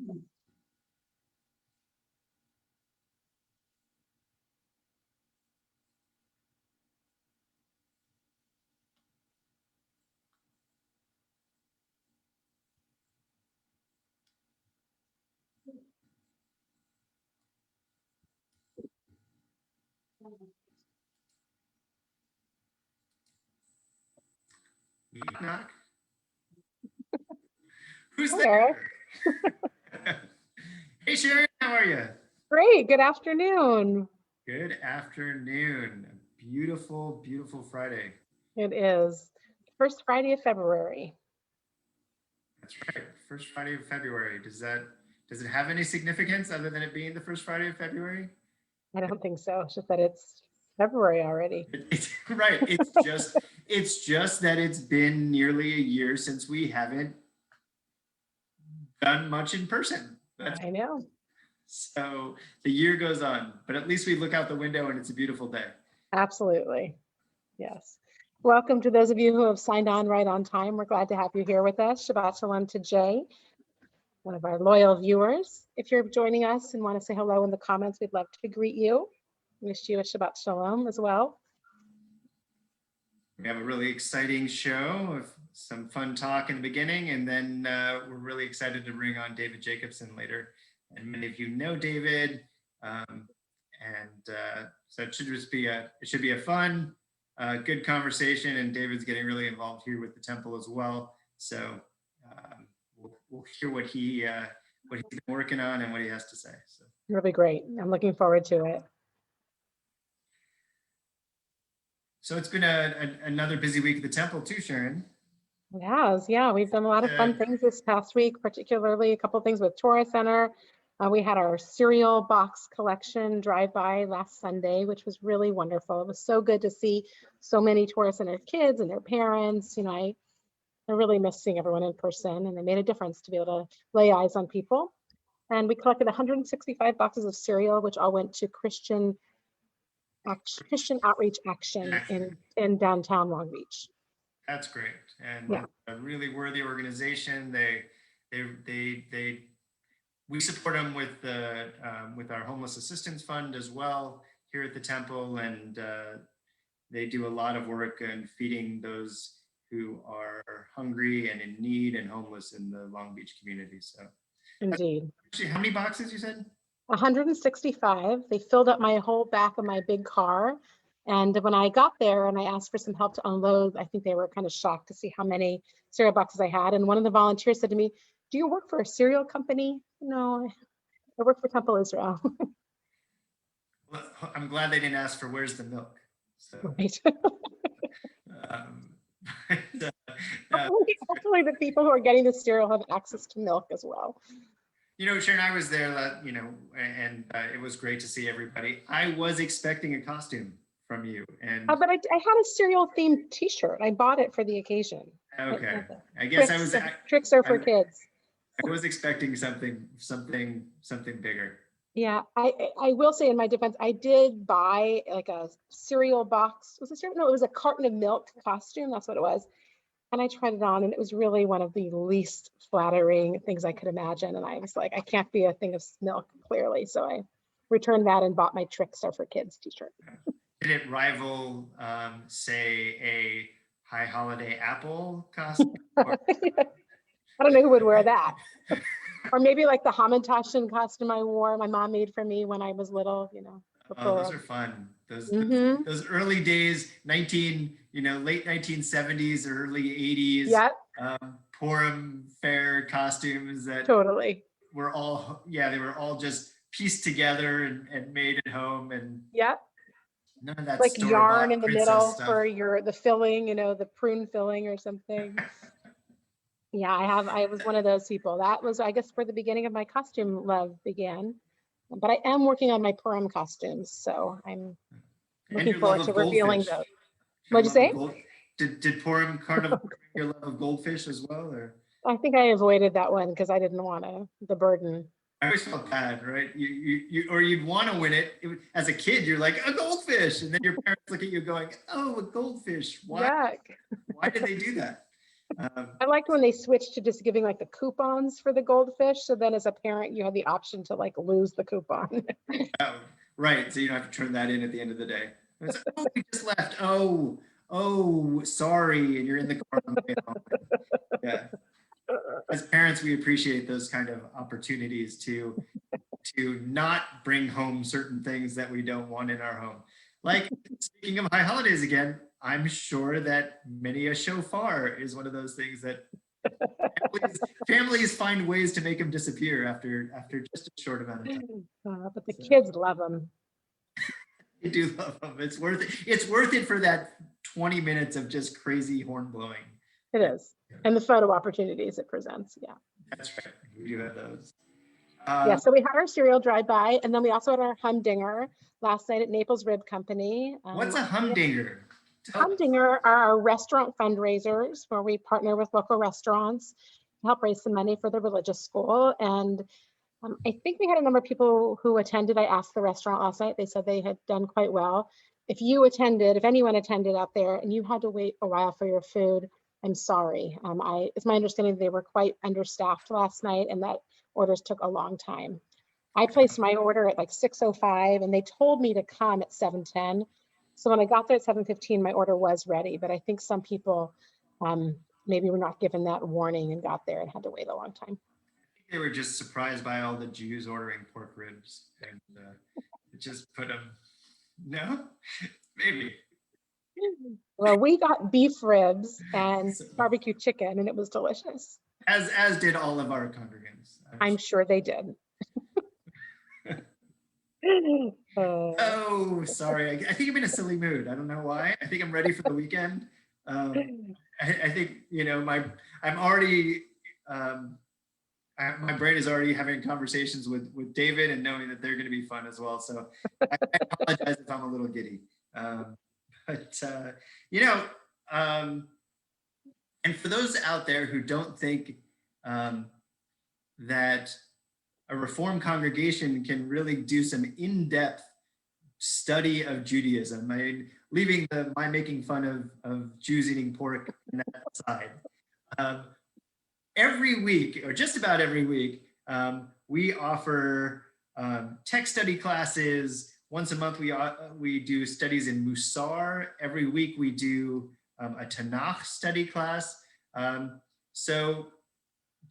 Knock, knock. Who's Hi, there? Eric. Hey, Sharon, how are you? Great. Good afternoon. Good afternoon. Beautiful, beautiful Friday. It is first Friday of February. That's right. First Friday of February. Does it have any significance other than it being the first Friday of February? I don't think so. It's just that it's February already. Right. It's just that it's been nearly a year since we haven't done much in person. I know. So the year goes on, but at least we look out the window and it's a beautiful day. Absolutely. Yes. Welcome to those of you who have signed on right on time. We're glad to have you here with us. Shabbat Shalom to Jay, one of our loyal viewers. If you're joining us and want to say hello in the comments, we'd love to greet you. Wish you a Shabbat Shalom as well. We have a really exciting show of some fun talk in the beginning, and then we're really excited to bring on David Jacobson later. And many of you know David, so it should be a fun, good conversation. And David's getting really involved here with the temple as well. So we'll hear what he's been working on and what he has to say. So It'll be great. I'm looking forward to it. So it's been another busy week at the temple too, Sharon. It has, yeah. We've done a lot of fun things this past week, particularly a couple of things with Torah Center. We had our cereal box collection drive-by last Sunday, which was really wonderful. It was so good to see so many Torah Center kids and their parents. You know, I really miss seeing everyone in person, and they made a difference to be able to lay eyes on people. And we collected 165 boxes of cereal, which all went to Christian outreach action in downtown Long Beach. That's great, and a really worthy organization. We support them with our homeless assistance fund as well here at the temple, and they do a lot of work in feeding those who are hungry and in need and homeless in the Long Beach community. So, indeed. Actually, how many boxes you said? 165. They filled up my whole back of my big car. And when I got there and I asked for some help to unload, I think they were kind of shocked to see how many cereal boxes I had. And one of the volunteers said to me, "Do you work for a cereal company?" "No, I work for Temple Israel." Well, I'm glad they didn't ask for where's the milk. So, right. Hopefully the people who are getting the cereal have access to milk as well. You know, Sharon, I was there, and it was great to see everybody. I was expecting a costume from you, and but I had a cereal themed T-shirt. I bought it for the occasion. Okay, I guess tricks are for kids. I was expecting something bigger. Yeah, I will say in my defense, I did buy like a cereal box. Was it cereal? No, it was a carton of milk costume. That's what it was. And I tried it on, and it was really one of the least flattering things I could imagine. And I was like, I can't be a thing of milk, clearly. So I returned that and bought my Tricks Are for Kids T-shirt. Did it rival, say, a High Holiday Apple costume? I don't know who would wear that. Or maybe like the Hamantashen costume I wore, my mom made for me when I was little, you know. Oh, those are fun. Those early days, late 1970s, early 80s. Yeah. Purim fair costumes that totally were all, they were all just pieced together and made at home, and none of that like yarn in the middle stuff. For the filling, the prune filling or something. Yeah, I was one of those people. That was, I guess, where the beginning of my costume love began. But I am working on my Purim costumes, so I'm looking forward to revealing those. What'd you say? Did Purim Carnival bring your love of goldfish as well, or? I think I avoided that one because I didn't want the burden. I always felt bad, right? You'd want to win it. As a kid, you're like, a goldfish, and then your parents look at you going, "Oh, a goldfish. Why? Yuck. Why did they do that?" I liked when they switched to just giving like the coupons for the goldfish. So then as a parent, you had the option to like lose the coupon. Oh, right. So you don't have to turn that in at the end of the day. It's, oh, we just left. Oh, sorry. And you're in the car on the way home. Yeah. As parents, we appreciate those kind of opportunities to not bring home certain things that we don't want in our home. Like, speaking of high holidays again, I'm sure that many a shofar is one of those things that families find ways to make them disappear after just a short amount of time. But the kids love them. I do love them. It's worth it. It's worth it for that 20 minutes of just crazy horn blowing. It is. And the photo opportunities it presents. Yeah. That's right. We do have those. Yeah, so we had our cereal drive-by, and then we also had our humdinger last night at Naples Rib Company. What's a humdinger? Humdinger are our restaurant fundraisers where we partner with local restaurants to help raise some money for the religious school. And I think we had a number of people who attended. I asked the restaurant last night. They said they had done quite well. If anyone attended out there and you had to wait a while for your food, I'm sorry. It's my understanding they were quite understaffed last night and that orders took a long time. I placed my order at like 6:05 and they told me to come at 7:10. So when I got there at 7:15, my order was ready, but I think some people maybe were not given that warning and got there and had to wait a long time. I think they were just surprised by all the Jews ordering pork ribs and it just put them, no, maybe. Well, we got beef ribs and barbecue chicken and it was delicious. As did all of our congregants. I'm sure they did. Oh, sorry. I think I'm in a silly mood. I don't know why. I think I'm ready for the weekend. I think, I'm already, my brain is already having conversations with David and knowing that they're going to be fun as well. So I apologize if I'm a little giddy. And for those out there who don't think that a Reformed congregation can really do some in-depth study of Judaism, I mean, leaving my making fun of Jews eating pork on that side, every week, or just about every week, we offer tech study classes. Once a month, we do studies in Musar. Every week, we do a Tanakh study class. So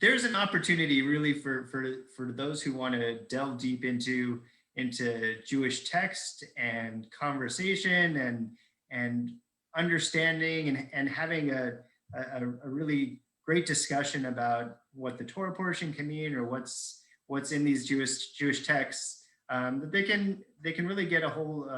there's an opportunity really for those who want to delve deep into Jewish text and conversation and understanding and having a really great discussion about what the Torah portion can mean or what's in these Jewish texts, that they can really get a whole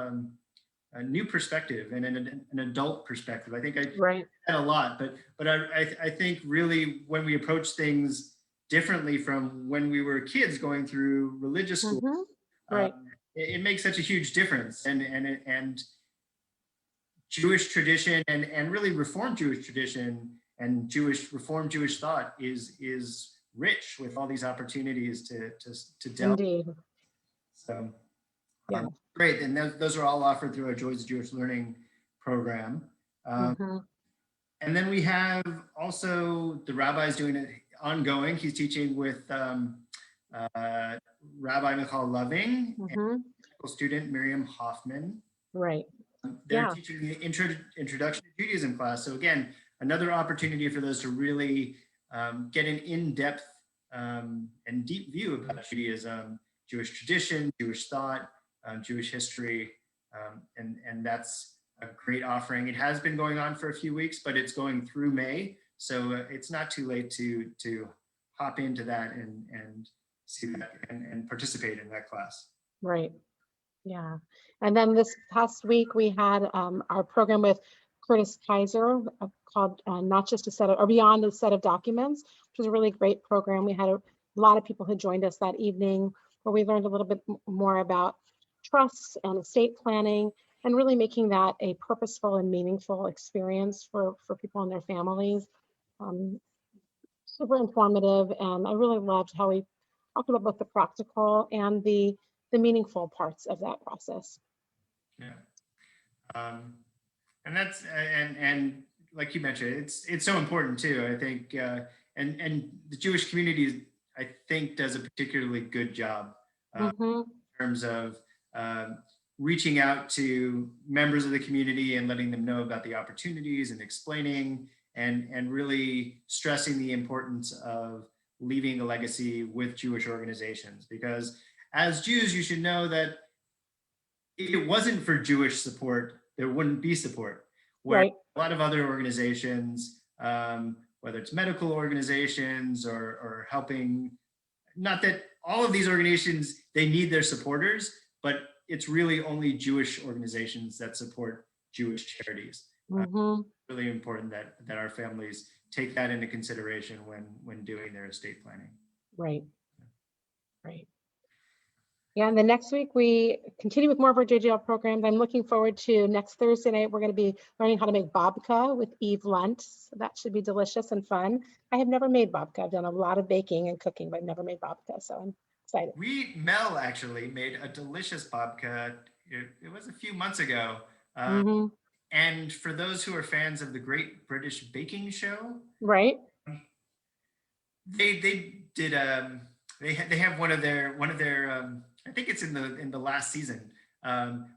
a new perspective and an adult perspective. I think I right. that a lot, but I think really when we approach things differently from when we were kids going through religious school, right. It makes such a huge difference. And Jewish tradition and really Reformed Jewish tradition and Reformed Jewish thought is rich with all these opportunities to delve. Indeed. So yeah. Great, and those are all offered through our Joys of Jewish Learning program. And then we have also the rabbi's doing it ongoing. He's teaching with Rabbi Michal Loving and student Miriam Hoffman. Right. They're teaching the Introduction to Judaism class. So again, another opportunity for those to really get an in-depth and deep view about Judaism, Jewish tradition, Jewish thought, Jewish history, and that's a great offering. It has been going on for a few weeks, but it's going through May, so it's not too late to hop into that and see that and participate in that class. Right. Yeah. And then this past week we had our program with Curtis Kaiser called Not Just a Set of, or Beyond a Set of Documents, which was a really great program. We had a lot of people who joined us that evening where we learned a little bit more about trusts and estate planning and really making that a purposeful and meaningful experience for people and their families. Super informative, and I really loved how we talked about both the practical and the meaningful parts of that process. Yeah, and that's and like you mentioned, it's so important too. I think, and the Jewish community, I think, does a particularly good job Mm-hmm. in terms of reaching out to members of the community and letting them know about the opportunities and explaining and really stressing the importance of leaving a legacy with Jewish organizations. Because as Jews, you should know that if it wasn't for Jewish support, there wouldn't be support. Where Right. a lot of other organizations, whether it's medical organizations or helping, not that all of these organizations, they need their supporters, but it's really only Jewish organizations that support Jewish charities. Mm-hmm. Really important that our families take that into consideration when doing their estate planning. Right. Right. Yeah, and the next week we continue with more of our JGL programs. I'm looking forward to next Thursday night. We're going to be learning how to make babka with Eve Lunt. So that should be delicious and fun. I have never made babka. I've done a lot of baking and cooking, but never made babka. So I'm excited. Mel actually made a delicious babka. It was a few months ago. Mm-hmm. And for those who are fans of the Great British Baking Show, Right. They did they have one of their I think it's in the last season,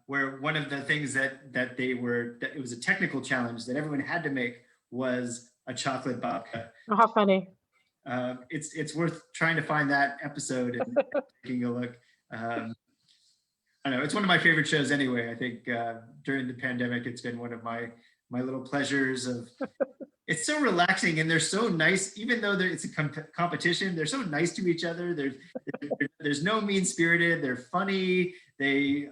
where one of the things that it was a technical challenge that everyone had to make was a chocolate babka. Oh, how funny. It's worth trying to find that episode and taking a look. I know it's one of my favorite shows anyway. I think during the pandemic, it's been one of my little pleasures of. It's so relaxing and they're so nice, even though it's a competition, they're so nice to each other. There's no mean spirited, they're funny, and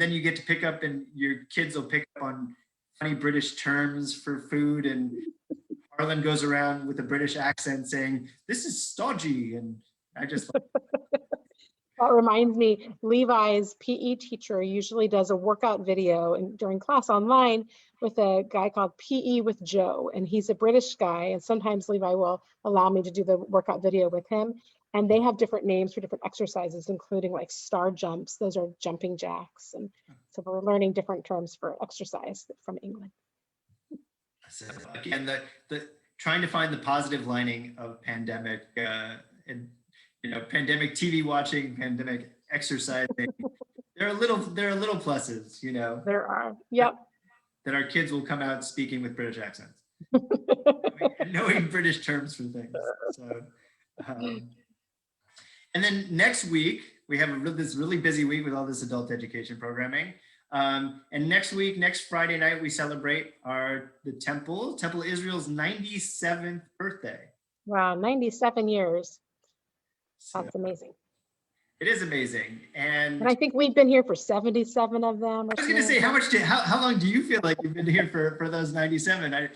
then you get to pick up and your kids will pick up on funny British terms for food. And Harlan goes around with a British accent saying, "This is stodgy." And I just That reminds me, Levi's PE teacher usually does a workout video during class online with a guy called PE with Joe. And he's a British guy. And sometimes Levi will allow me to do the workout video with him. And they have different names for different exercises, including like star jumps. Those are jumping jacks. And so we're learning different terms for exercise from England. So again, the trying to find the positive lining of pandemic and pandemic TV watching, pandemic exercising. there are little pluses, There are. Yep. That our kids will come out speaking with British accents, knowing British terms for things. So, and then next week we have this really busy week with all this adult education programming. And next Friday night, we celebrate the Temple Israel's 97th birthday. Wow, 97 years. So, that's amazing. It is amazing. And I think we've been here for 77 of them. I was going to say, how long do you feel like you've been here for those 97?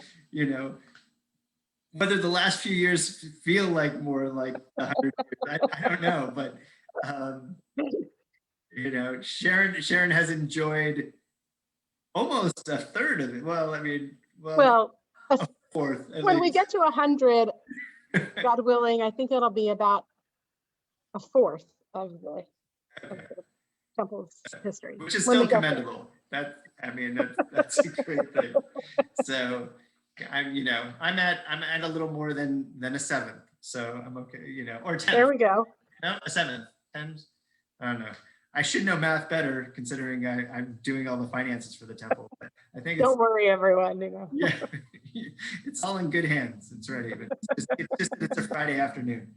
Whether the last few years feel like more like 100 years, I don't know, but Sharon has enjoyed almost a third of it. Well, I mean, a fourth. When we get to 100, God willing, I think it'll be about a fourth of the temple's history, which is still commendable. That's a great thing. So I'm at a little more than a seventh, so I'm okay. Or 10. There we go. No, a seventh. 10. I don't know. I should know math better, considering I'm doing all the finances for the temple. But I think don't worry, everyone. Yeah, it's all in good hands. It's ready, but it's a Friday afternoon.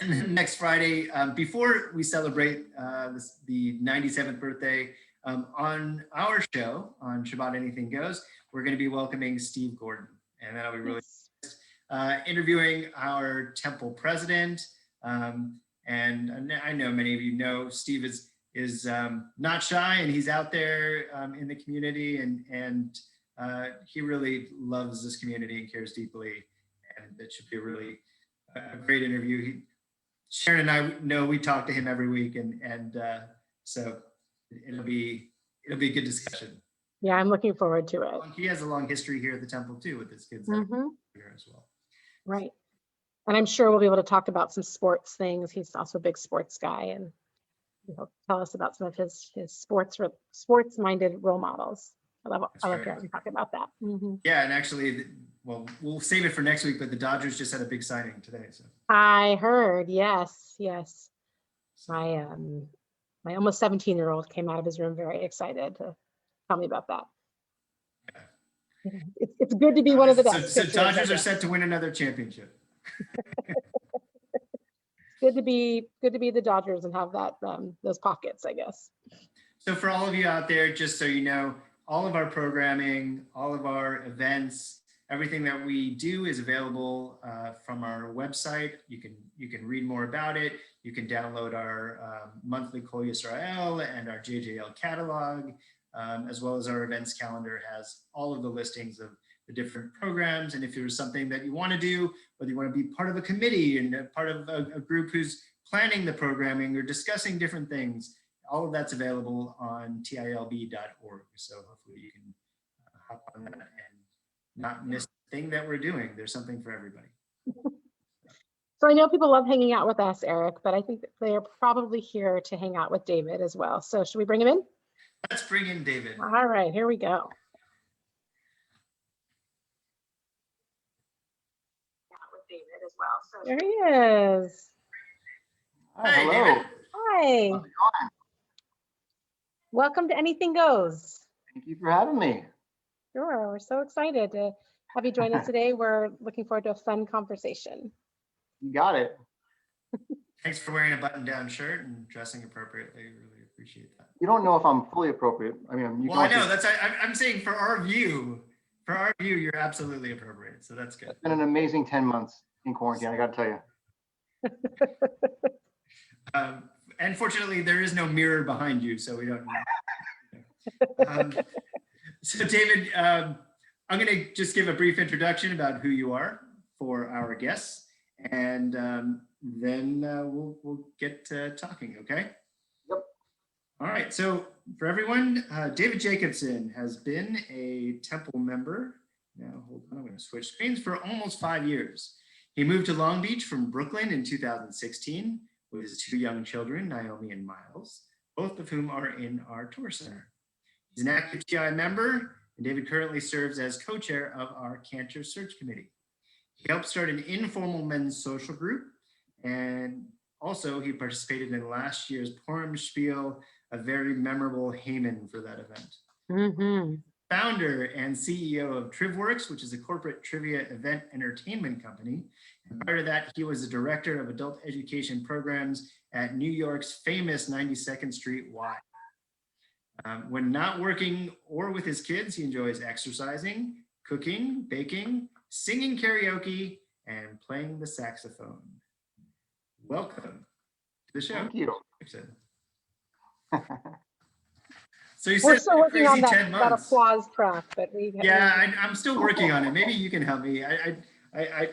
And then next Friday, before we celebrate the 97th birthday, on our show on Shabbat Anything Goes, we're going to be welcoming Steve Gordon, and that'll be really interviewing our temple president. And I know many of you know Steve is not shy, and he's out there in the community, and he really loves this community and cares deeply, and it should be a really great interview. Sharon and I know we talk to him every week, and so it'll be a good discussion. Yeah, I'm looking forward to it. He has a long history here at the temple too, with his kids here as well. Right. And I'm sure we'll be able to talk about some sports things. He's also a big sports guy, and he'll tell us about some of his sports-minded role models. That's I love right. hearing you talk about that. Mhm. Yeah, and actually, well, we'll save it for next week, but the Dodgers just had a big signing today. So, I heard, yes, yes. so My almost 17-year-old came out of his room very excited to tell me about that. yeah. Yeah, it's good to be one of the So, best so pitchers, I Dodgers are guess. set to win another championship. Good to be the Dodgers and have that those pockets, I guess. So for all of you out there, just so you know, all of our programming, all of our events, everything that we do is available from our website. You can read more about it. You can download our monthly Kol Yisrael and our JJL catalog, as well as our events calendar has all of the listings of the different programs. And if there's something that you want to do, whether you want to be part of a committee and part of a group who's planning the programming or discussing different things, all of that's available on tilb.org. So hopefully you can hop on that and not miss the thing that we're doing. There's something for everybody. So I know people love hanging out with us, Eric, but I think that they're probably here to hang out with David as well. So should we bring him in? Let's bring in David. All right, here we go. With David as well. So there he is. Hi, Hey, hello. David. Hi. How's it going? Welcome to Anything Goes. Thank you for having me. Sure, we're so excited to have you join us today. We're looking forward to a fun conversation. You got it. Thanks for wearing a button-down shirt and dressing appropriately. Really appreciate that. You don't know if I'm fully appropriate. I mean, you Well, I can know that's. I'm saying for our view, you're absolutely appropriate. So that's good. It's been an amazing 10 months in quarantine, I got to tell you. And fortunately, there is no mirror behind you, so we don't. So David, I'm going to just give a brief introduction about who you are for our guests, and then we'll get talking. Okay. Yep. All right. So for everyone, David Jacobson has been a Temple member. Now, hold on, I'm going to switch screens for almost 5 years. He moved to Long Beach from Brooklyn in 2016 with his 2 young children, Naomi and Miles, both of whom are in our tour center. He's an active TI member, and David currently serves as co-chair of our Cantor Search Committee. He helped start an informal men's social group, and also he participated in last year's Purim Spiel, a very memorable Haman for that event. Mm-hmm. Founder and CEO of TrivWorks, which is a corporate trivia event entertainment company. And prior to that, he was the director of adult education programs at New York's famous 92nd Street Y. When not working or with his kids, he enjoys exercising, cooking, baking, singing karaoke, and playing the saxophone. Welcome to the show. Thank you. So you We're said still working on crazy 10 that months. applause track, but we. I'm still working on it. Maybe you can help me. The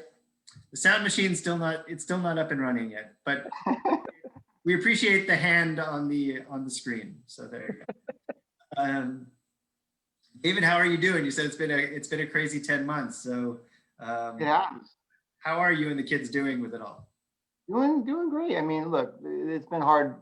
sound machine's still not up and running yet, but we appreciate the hand on the screen. So there you go. David, how are you doing? You said it's been a crazy 10 months. So It happens. how are you and the kids doing with it all? Doing great. I mean, look, it's been hard.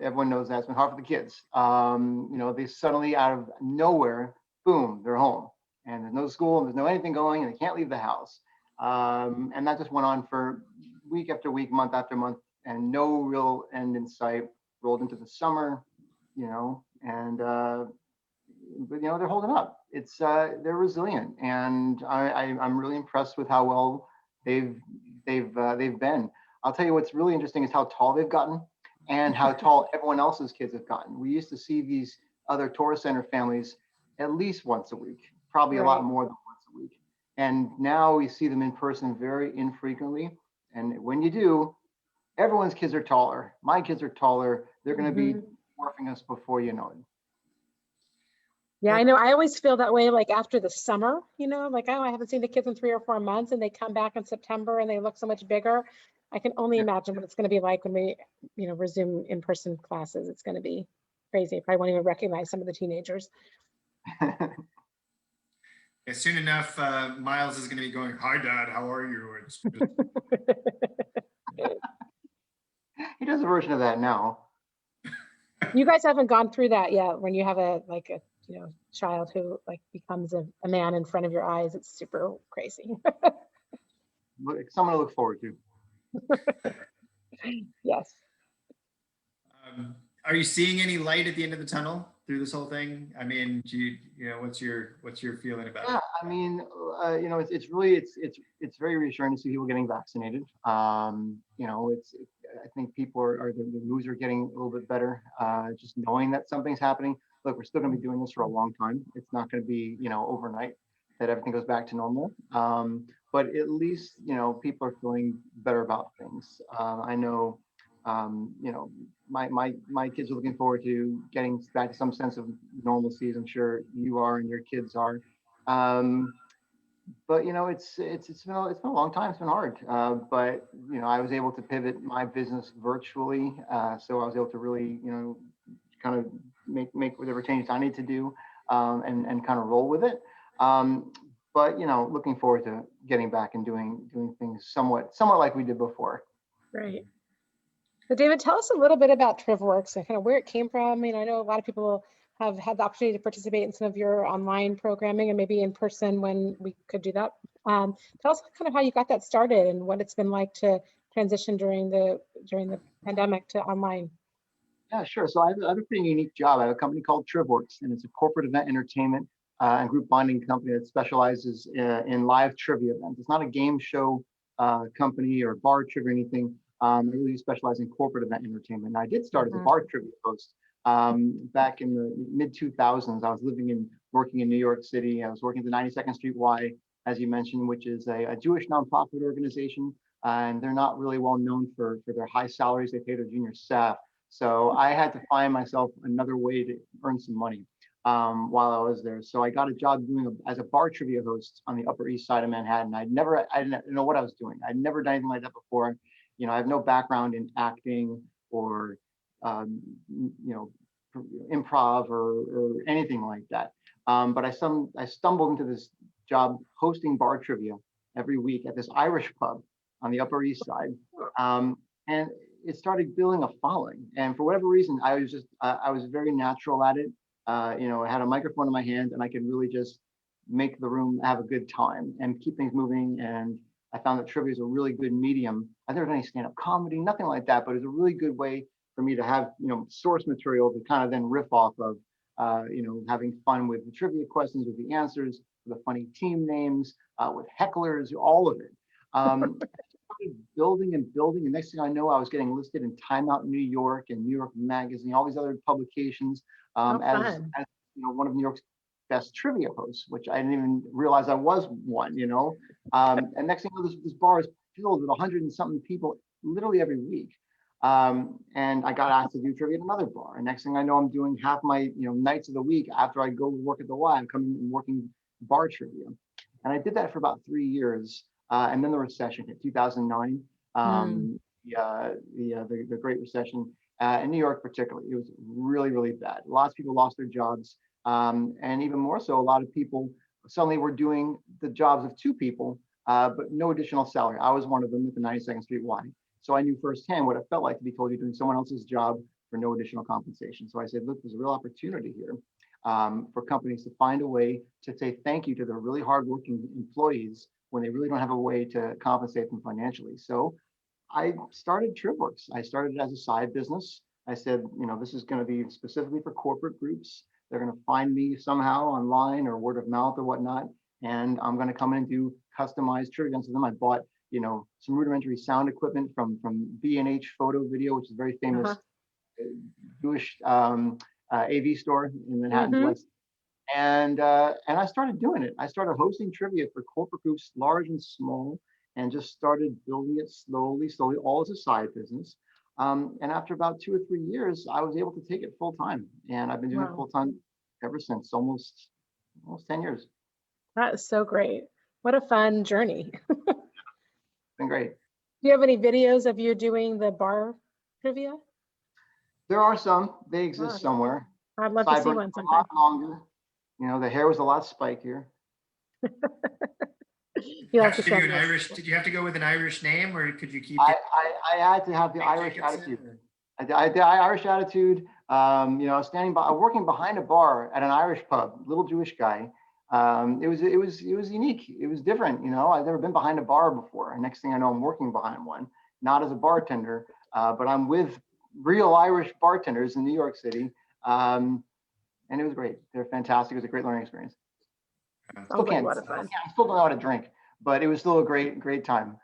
Everyone knows that it's been hard for the kids. They suddenly out of nowhere, boom, they're home, and there's no school, and there's no anything going, and they can't leave the house. And that just went on for week after week, month after month, and no real end in sight. Rolled into the summer, and they're holding up. They're resilient, and I'm really impressed with how well they've been. I'll tell you what's really interesting is how tall they've gotten and how tall everyone else's kids have gotten. We used to see these other tourist center families at least once a week, probably a lot more than once a week. And now we see them in person very infrequently. And when you do, everyone's kids are taller. My kids are taller. They're going to be dwarfing us before you know it. Yeah, I know. I always feel that way, like after the summer, like, oh, I haven't seen the kids in 3 or 4 months, and they come back in September and they look so much bigger. I can only imagine what it's going to be like when we, resume in-person classes. It's going to be crazy. I probably won't even recognize some of the teenagers. Yeah, soon enough, Miles is going to be going, "Hi, Dad, how are you?" He does a version of that now. You guys haven't gone through that yet when you have a child who like becomes a man in front of your eyes. It's super crazy. Someone to look forward to. Yes. Are you seeing any light at the end of the tunnel through this whole thing? I mean, what's your feeling about it? Yeah, I mean, it's really it's very reassuring to see people getting vaccinated. I think people the moves are getting a little bit better. Just knowing that something's happening. Look, we're still going to be doing this for a long time. It's not going to be overnight that everything goes back to normal. But at least people are feeling better about things. I know. My kids are looking forward to getting back to some sense of normalcy, as I'm sure you are and your kids are. But it's been a long time. It's been hard. But I was able to pivot my business virtually, so I was able to really kind of make whatever changes I need to do, and kind of roll with it. But looking forward to getting back and doing things somewhat like we did before. Right. So David, tell us a little bit about TrivWorks and kind of where it came from. I mean, I know a lot of people have had the opportunity to participate in some of your online programming and maybe in person when we could do that. Tell us kind of how you got that started and what it's been like to transition during the pandemic to online. Yeah, sure. So I have a pretty unique job. I have a company called TrivWorks, and it's a corporate event entertainment and group bonding company that specializes in live trivia events. It's not a game show company or bar trivia or anything. I really specialize in corporate event entertainment. And I did start as a bar trivia host back in the mid 2000s. I was working in New York City. I was working at the 92nd Street Y, as you mentioned, which is a Jewish nonprofit organization. And they're not really well known for their high salaries they pay their junior staff. So I had to find myself another way to earn some money while I was there. So I got a job as a bar trivia host on the Upper East Side of Manhattan. I didn't know what I was doing. I'd never done anything like that before. I have no background in acting or, improv or anything like that. But I stumbled into this job hosting bar trivia every week at this Irish pub on the Upper East Side. And it started building a following. And for whatever reason, I was very natural at it. I had a microphone in my hand and I could really just make the room have a good time and keep things moving. And I found that trivia is a really good medium. I've never done any stand-up comedy, nothing like that, but it's a really good way for me to have, source material to kind of then riff off of, having fun with the trivia questions, with the answers, with the funny team names, with hecklers, all of it. Building and building. And next thing I know, I was getting listed in Time Out New York and New York Magazine, all these other publications as one of New York's best trivia hosts, which I didn't even realize I was one, and next thing you know, this bar is filled with 100 and something people literally every week. And I got asked to do trivia at another bar. And next thing I know, I'm doing half my nights of the week after I go work at the Y, I'm coming and working bar trivia. And I did that for about 3 years. And then the recession hit, 2009, the Great Recession in New York particularly. It was really, really bad. Lots of people lost their jobs. And even more so, a lot of people suddenly were doing the jobs of two people, but no additional salary. I was one of them at the 92nd Street Y. So I knew firsthand what it felt like to be told you're doing someone else's job for no additional compensation. So I said, look, there's a real opportunity here for companies to find a way to say thank you to their really hardworking employees when they really don't have a way to compensate them financially. So I started TrivWorks. I started it as a side business. I said, this is going to be specifically for corporate groups. They're going to find me somehow online or word of mouth or whatnot. And I'm going to come in and do customized trivia events with them. I bought, some rudimentary sound equipment from B&H Photo Video, which is a very famous Jewish AV store in Manhattan West. And I started doing it. I started hosting trivia for corporate groups, large and small, and just started building it slowly, all as a side business. And after about 2 or 3 years, I was able to take it full time. And I've been doing it full time ever since, almost 10 years. That is so great. What a fun journey. Been great. Do you have any videos of you doing the bar trivia? There are some. They exist somewhere. I'd love to see one sometime. A lot longer. The hair was a lot spikier. Did you have to go with an Irish name, or could you keep it? I had to have the Irish attitude. I Irish attitude. You know, I was working behind a bar at an Irish pub, little Jewish guy. It was unique. It was different. You know, I've never been behind a bar before. And next thing I know, I'm working behind one, not as a bartender, but I'm with real Irish bartenders in New York City. And it was great. They're fantastic. It was a great learning experience. Still Sounds like a can't, lot of fun. I still don't know how to drink, but it was still a great time.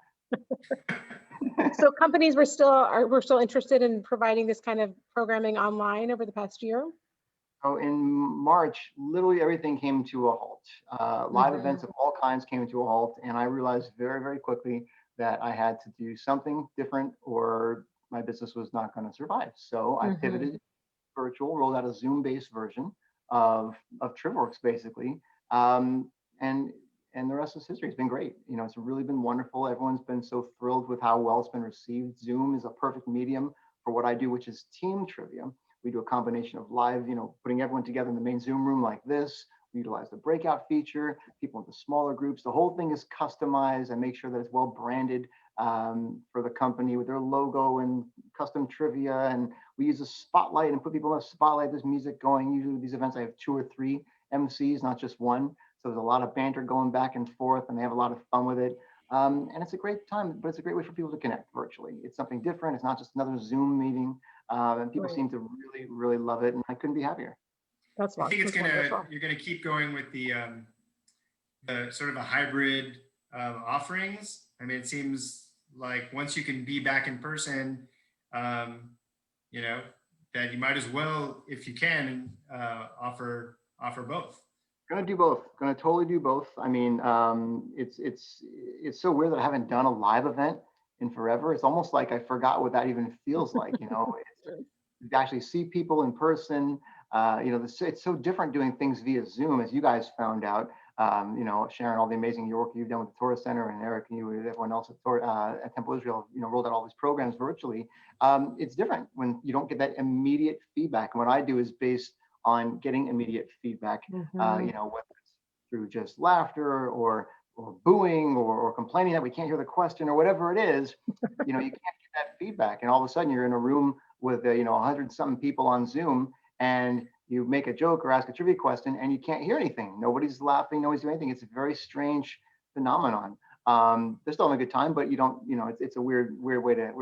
So companies were still interested in providing this kind of programming online over the past year? So in March, literally everything came to a halt. Live Mhm. events of all kinds came to a halt, and I realized very quickly that I had to do something different or my business was not going to survive. So I Mhm. pivoted virtual, rolled out a Zoom-based version of TrivWorks basically, um, and the rest is history. It's been great. You know, it's really been wonderful. Everyone's been so thrilled with how well it's been received. Zoom is a perfect medium for what I do, which is team trivia. We do a combination of live, you know, putting everyone together in the main Zoom room like this. We utilize the breakout feature, people into smaller groups. The whole thing is customized. I make sure that it's well branded for the company with their logo and custom trivia. And we use a spotlight and put people in a spotlight. There's music going. Usually these events, I have 2 or 3 MCs, not just one. So there's a lot of banter going back and forth, and they have a lot of fun with it. And it's a great time, but it's a great way for people to connect virtually. It's something different. It's not just another Zoom meeting. And people Right. seem to really love it, and I couldn't be happier. That's I think it's wonderful. you're gonna keep going with the sort of a hybrid offerings. I mean, it seems like once you can be back in person, um, you know, that you might as well, if you can, offer both. Gonna do both. Gonna totally do both. I mean, it's so weird that I haven't done a live event in forever. It's almost like I forgot what that even feels like. You know, to actually see people in person. You know, it's so different doing things via Zoom, as you guys found out. You know, Sharon, all the amazing work you've done with the Torah Center, and Eric and you and everyone else at Temple Israel, you know, rolled out all these programs virtually. It's different when you don't get that immediate feedback. And what I do is based on getting immediate feedback. Mhm. You know, whether it's through just laughter or booing or complaining that we can't hear the question or whatever it is. You know, you can't get that feedback, and all of a sudden you're in a room with you know 100-something people on Zoom, and you make a joke or ask a trivia question, and you can't hear anything. Nobody's laughing. Nobody's doing anything. It's a very strange phenomenon. They're still having a good time, but you don't. You know, it's a weird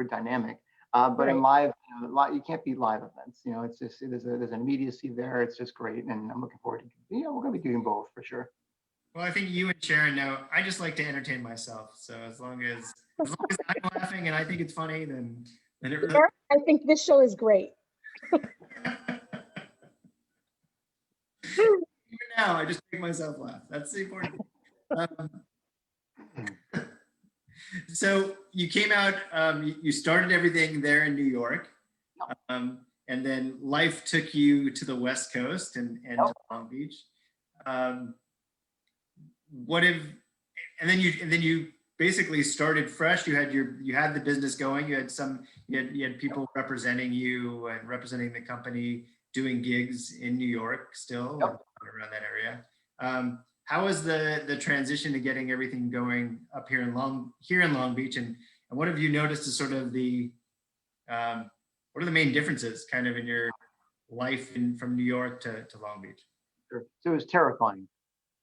dynamic. But in Right. live, you know, you can't beat live events. You know, it's just there's an immediacy there. It's just great, and I'm looking forward to. You know, we're going to be doing both for sure. Well, I think you and Sharon know I just like to entertain myself. So as long as I'm laughing and I think it's funny, then it really. Eric, I think this show is great. Even now, I just make myself laugh. That's the important thing. So you came out, you started everything there in New York, and then life took you to the West Coast and to Long Beach. Um, what if, and then you basically started fresh. You had the business going. You had people representing you and representing the company, doing gigs in New York still Yep. and around that area. How was the transition to getting everything going up here in Long Beach, and what have you noticed as sort of what are the main differences kind of in your life from New York to Long Beach? Sure. So it was terrifying.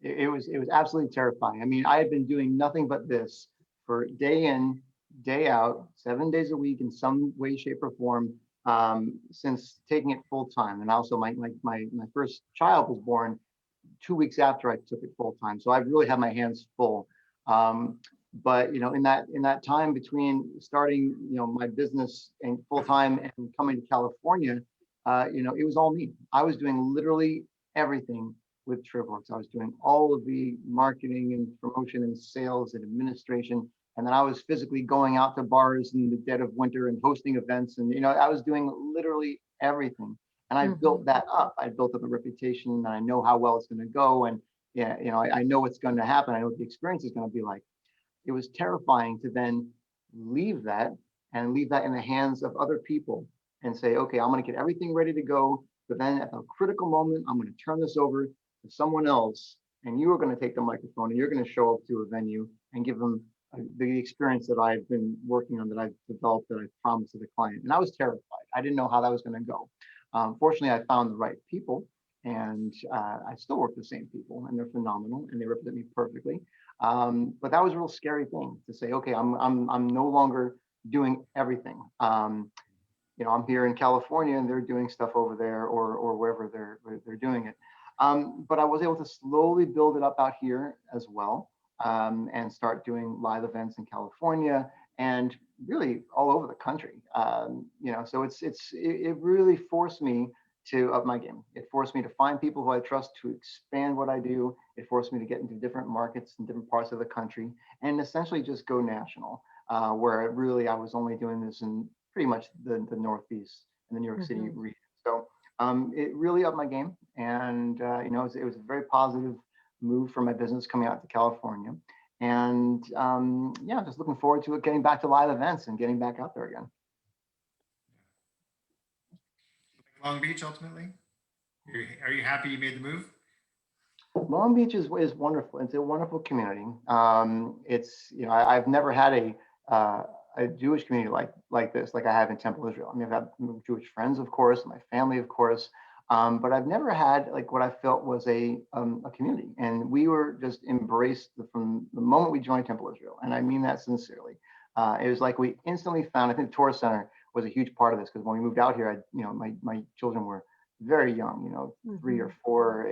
It was absolutely terrifying. I mean, I had been doing nothing but this for day in, day out, 7 days a week in some way, shape, or form since taking it full time. And also, my first child was born 2 weeks after I took it full time, so I really had my hands full. But you know, in that time between starting, you know, my business and full time and coming to California, you know, it was all me. I was doing literally everything with TrivWorks. I was doing all of the marketing and promotion and sales and administration. And then I was physically going out to bars in the dead of winter and hosting events. And, you know, I was doing literally everything. And I built that up. I built up a reputation, and I know how well it's going to go. And yeah, you know, I know what's going to happen. I know what the experience is going to be like. It was terrifying to then leave that in the hands of other people and say, okay, I'm going to get everything ready to go. But then at a critical moment, I'm going to turn this over to someone else, and you are going to take the microphone and you're going to show up to a venue and give them the experience that I've been working on, that I've developed, that I've promised to the client. And I was terrified. I didn't know how that was going to go. Fortunately, I found the right people, and I still work with the same people, and they're phenomenal, and they represent me perfectly. But that was a real scary thing to say, okay, I'm no longer doing everything. I'm here in California, and they're doing stuff over there, or wherever they're doing it. But I was able to slowly build it up out here as well, and start doing live events in California and really all over the country. So it really forced me to up my game. It forced me to find people who I trust to expand what I do. It forced me to get into different markets in different parts of the country and essentially just go national, where really I was only doing this in pretty much the Northeast and the New York City region. So it really upped my game, and it was a very positive move for my business coming out to California. And just looking forward to it, getting back to live events and getting back out there again. Long Beach, ultimately? Are you happy you made the move? Long Beach is wonderful. It's a wonderful community. I've never had a Jewish community like this, like I have in Temple, Israel. I mean, I've had Jewish friends, of course, my family, of course, but I've never had like what I felt was a community. And we were just embraced from the moment we joined Temple Israel, and I mean that sincerely. It was like we instantly found. I think the tourist center was a huge part of this, because when we moved out here, my children were very young, 3 or 4,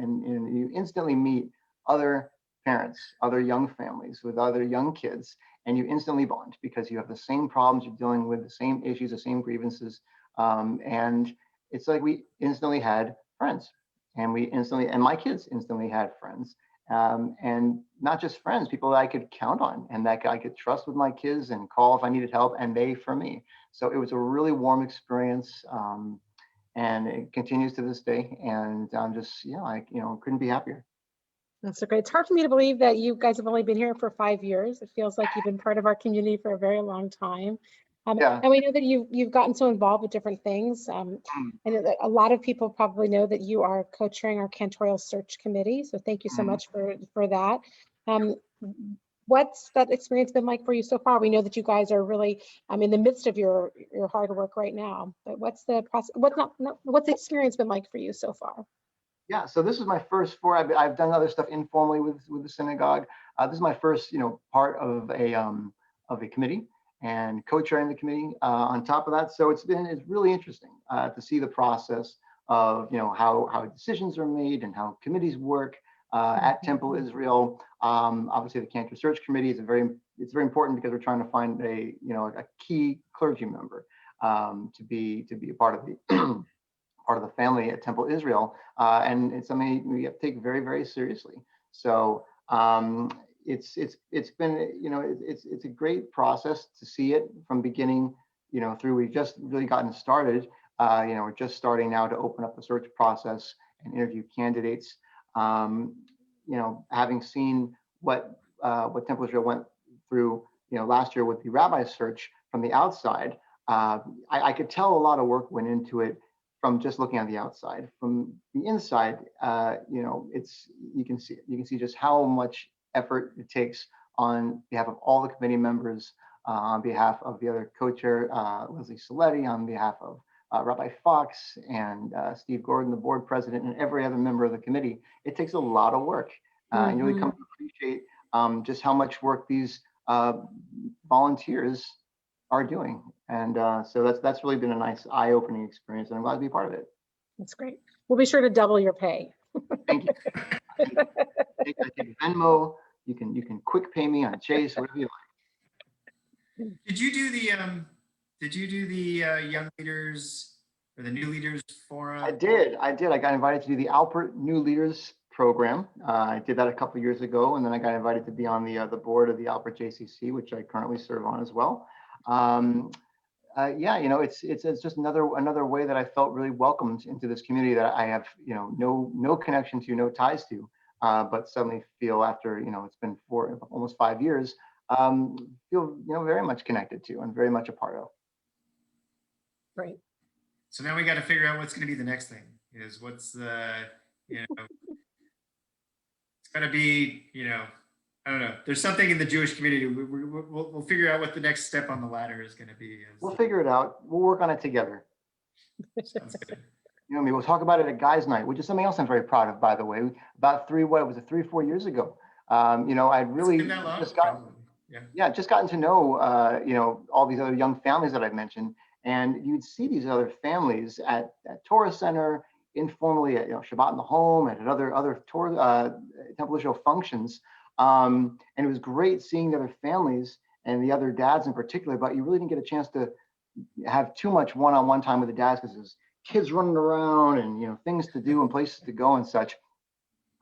and you instantly meet other parents, other young families with other young kids, and you instantly bond because you have the same problems you're dealing with, the same issues, the same grievances, and it's like we instantly had friends, and my kids instantly had friends, and not just friends, people that I could count on and that I could trust with my kids and call if I needed help, and they for me. So it was a really warm experience. And it continues to this day. And I'm just, couldn't be happier. That's so great. It's hard for me to believe that you guys have only been here for 5 years. It feels like you've been part of our community for a very long time. Yeah. And we know that you've gotten so involved with different things. I know that a lot of people probably know that you are co-chairing our cantorial search committee. So thank you so much for that. What's that experience been like for you so far? We know that you guys are really in the midst of your hard work right now, but what's the process? What's the experience been like for you so far? Yeah, so this is my first I've done other stuff informally with the synagogue. This is my first, part of a committee and co-chairing the committee on top of that. So it's really interesting to see the process of, how decisions are made and how committees work at Temple Israel. Obviously, the Cantor Search Committee is it's very important because we're trying to find a key clergy member to be a part of the part of the family at Temple Israel, and it's something we have to take very, very seriously. So it's been it's a great process to see it from beginning through. We've just really gotten started. We're just starting now to open up the search process and interview candidates. Having seen what Temple Israel went through, last year with the rabbi search from the outside, I could tell a lot of work went into it from just looking on the outside. From the inside, you can see just how much effort it takes on behalf of all the committee members, on behalf of the other co-chair, Leslie Saletti, on behalf of Rabbi Fox and Steve Gordon, the board president, and every other member of the committee. It takes a lot of work. And you really come to appreciate just how much work these volunteers are doing. And so that's really been a nice eye-opening experience, and I'm glad to be a part of it. That's great. We'll be sure to double your pay. Thank you. I take Venmo. You can quick pay me on Chase, whatever you like. Did you do the young leaders or the new leaders forum? I did. I got invited to do the Alpert New Leaders program. I did that a couple of years ago, and then I got invited to be on the board of the Alpert JCC, which I currently serve on as well. It's just another way that I felt really welcomed into this community that I have no connection to, no ties to, but suddenly feel after it's been almost 5 years, feel very much connected to and very much a part of. Right. So now we got to figure out what's going to be the next thing. What's the it's got to be I don't know. There's something in the Jewish community. We'll figure out what the next step on the ladder is going to be. We'll figure it out. We'll work on it together. Sounds good. You know, we'll talk about it at guys' night, which is something else I'm very proud of, by the way. About 3 or 4 years ago. You know, I'd It's really been that long? just got, Probably. Yeah. yeah, just gotten to know, you know, all these other young families that I've mentioned, and you'd see these other families at Torah Center, informally at, you know, Shabbat in the home, and at other Torah Temple Israel functions, and it was great seeing the other families and the other dads in particular. But you really didn't get a chance to have too much one-on-one time with the dads because there's kids running around and, you know, things to do and places to go and such.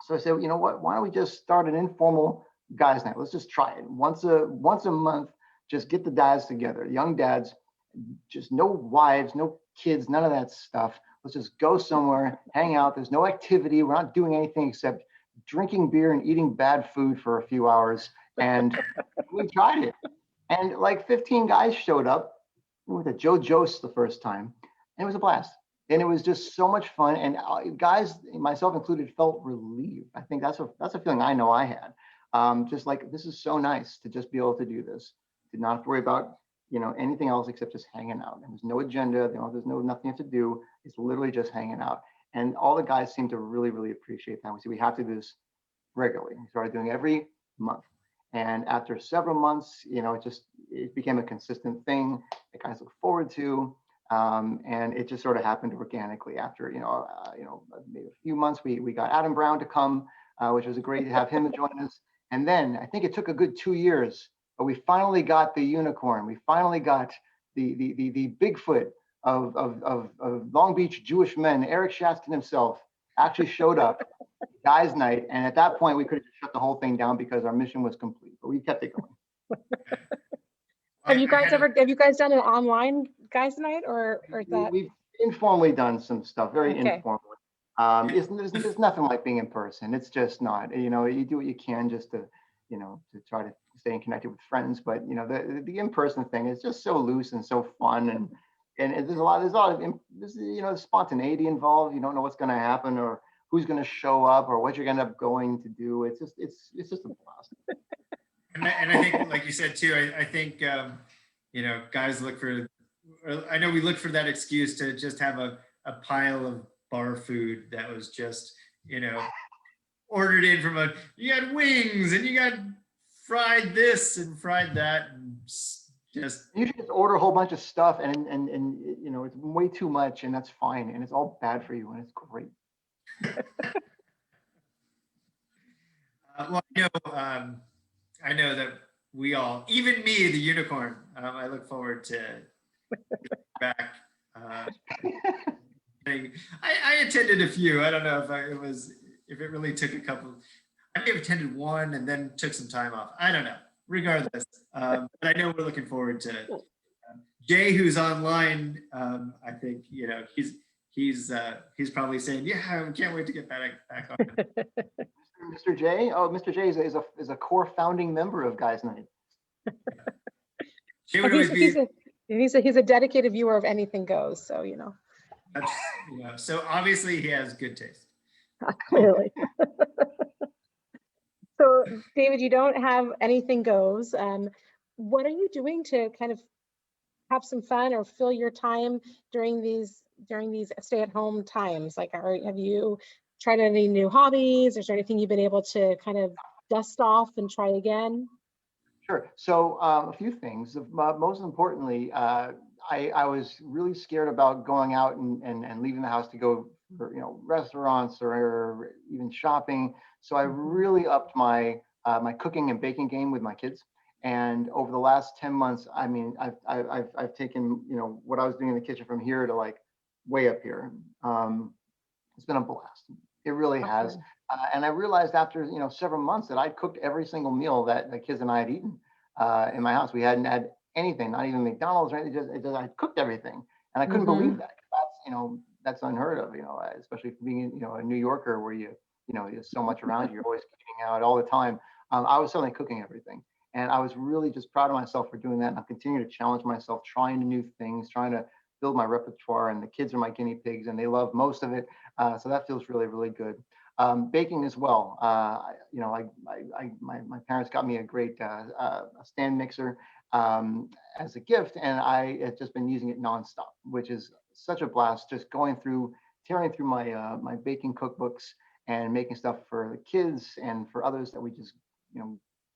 So I said, you know what, why don't we just start an informal guys night? Let's just try it once a month. Just get the dads together, young dads, just no wives, no kids, none of that stuff. Let's just go somewhere, hang out. There's no activity. We're not doing anything except drinking beer and eating bad food for a few hours. And we tried it. And like 15 guys showed up. We went to Joe Jost the first time, and it was a blast. And it was just so much fun. And guys, myself included, felt relieved. I think that's a feeling I know I had. Just like, this is so nice to just be able to do this. Did not have to worry about, you know, anything else except just hanging out. And there's no agenda. You know, there's nothing you have to do. It's literally just hanging out. And all the guys seem to really, really appreciate that. We see we have to do this regularly. We started doing every month. And after several months, you know, it became a consistent thing that guys look forward to. And it just sort of happened organically after, maybe a few months, we got Adam Brown to come, which was great to have him join us. And then I think it took a good 2 years, but we finally got the unicorn. We finally got the Bigfoot of Long Beach Jewish men. Eric Shaskin himself actually showed up, guys' night. And at that point, we could have shut the whole thing down because our mission was complete, but we kept it going. Have you guys done an online guys night or that? We've informally done some stuff, very Okay. informally. There's nothing like being in person. It's just not, you know, you do what you can just to, you know, to try to stay connected with friends. But, you know, the in-person thing is just so loose and so fun. And there's a lot of, you know, spontaneity involved. You don't know what's going to happen or who's going to show up or what you're going to end up going to do. It's just a blast. And I think, like you said too, I think, you know, guys look for, I know we look for that excuse to just have a pile of bar food that was just, you know, ordered in from you got wings and you got fried this and fried that. And just you should just order a whole bunch of stuff and you know, it's way too much and that's fine. And it's all bad for you and it's great. Well, I know that we all, even me, the unicorn, I look forward to back. I attended a few. I don't know if it really took a couple. I may have attended one and then took some time off. I don't know. Regardless, but I know we're looking forward to Jay, who's online. I think, you know, he's probably saying, yeah, I can't wait to get back on. Mr. J. Oh, Mr. J is a core founding member of Guys Night. Jay would always be. He's a dedicated viewer of Anything Goes. So, you know. That's, you know, so obviously he has good taste. Clearly. So, David, you don't have Anything Goes. What are you doing to kind of have some fun or fill your time during these stay-at-home times? Like, have you tried any new hobbies? Is there anything you've been able to kind of dust off and try again? Sure. So a few things. Most importantly, I was really scared about going out and leaving the house to go for, you know, restaurants or even shopping. So I really upped my my cooking and baking game with my kids. And over the last 10 months, I mean, I've taken, you know, what I was doing in the kitchen from here to like way up here. It's been a blast. It really has. And I realized after, you know, several months that I'd cooked every single meal that the kids and I had eaten in my house. We hadn't had anything, not even McDonald's or anything. I cooked everything, and I couldn't believe that. That's, you know, that's unheard of. You know, especially being, you know, a New Yorker where you know, there's so much around you. You're always eating out all the time. I was suddenly cooking everything, and I was really just proud of myself for doing that. And I'm continuing to challenge myself, trying new things, trying to build my repertoire. And the kids are my guinea pigs, and they love most of it. So that feels really, really good. Baking as well. You know, my parents got me a great stand mixer as a gift, and I have just been using it nonstop, which is such a blast. Just going through tearing through my baking cookbooks and making stuff for the kids and for others that we just,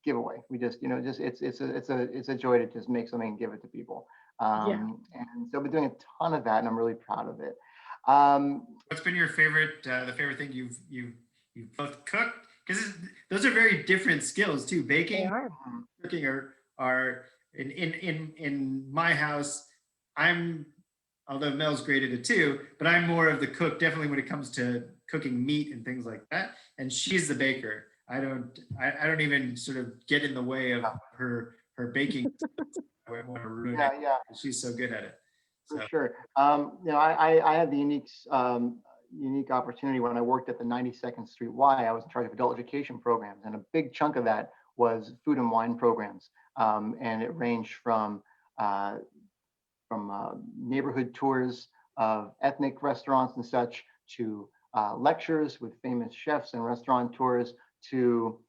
give away. We just, it's a joy to just make something and give it to people. Yeah. And so I've been doing a ton of that, and I'm really proud of it. What's been your favorite, the favorite thing you've both cooked? Because those are very different skills too. Baking, cooking are in my house. Although Mel's great at it too, but I'm more of the cook, definitely when it comes to cooking meat and things like that. And she's the baker. I don't even sort of get in the way of her baking. I wouldn't want to ruin it. Yeah. She's so good at it. So. For sure. I had the unique opportunity when I worked at the 92nd Street Y. I was in charge of adult education programs, and a big chunk of that was food and wine programs. And it ranged from neighborhood tours of ethnic restaurants and such to lectures with famous chefs and restaurateurs to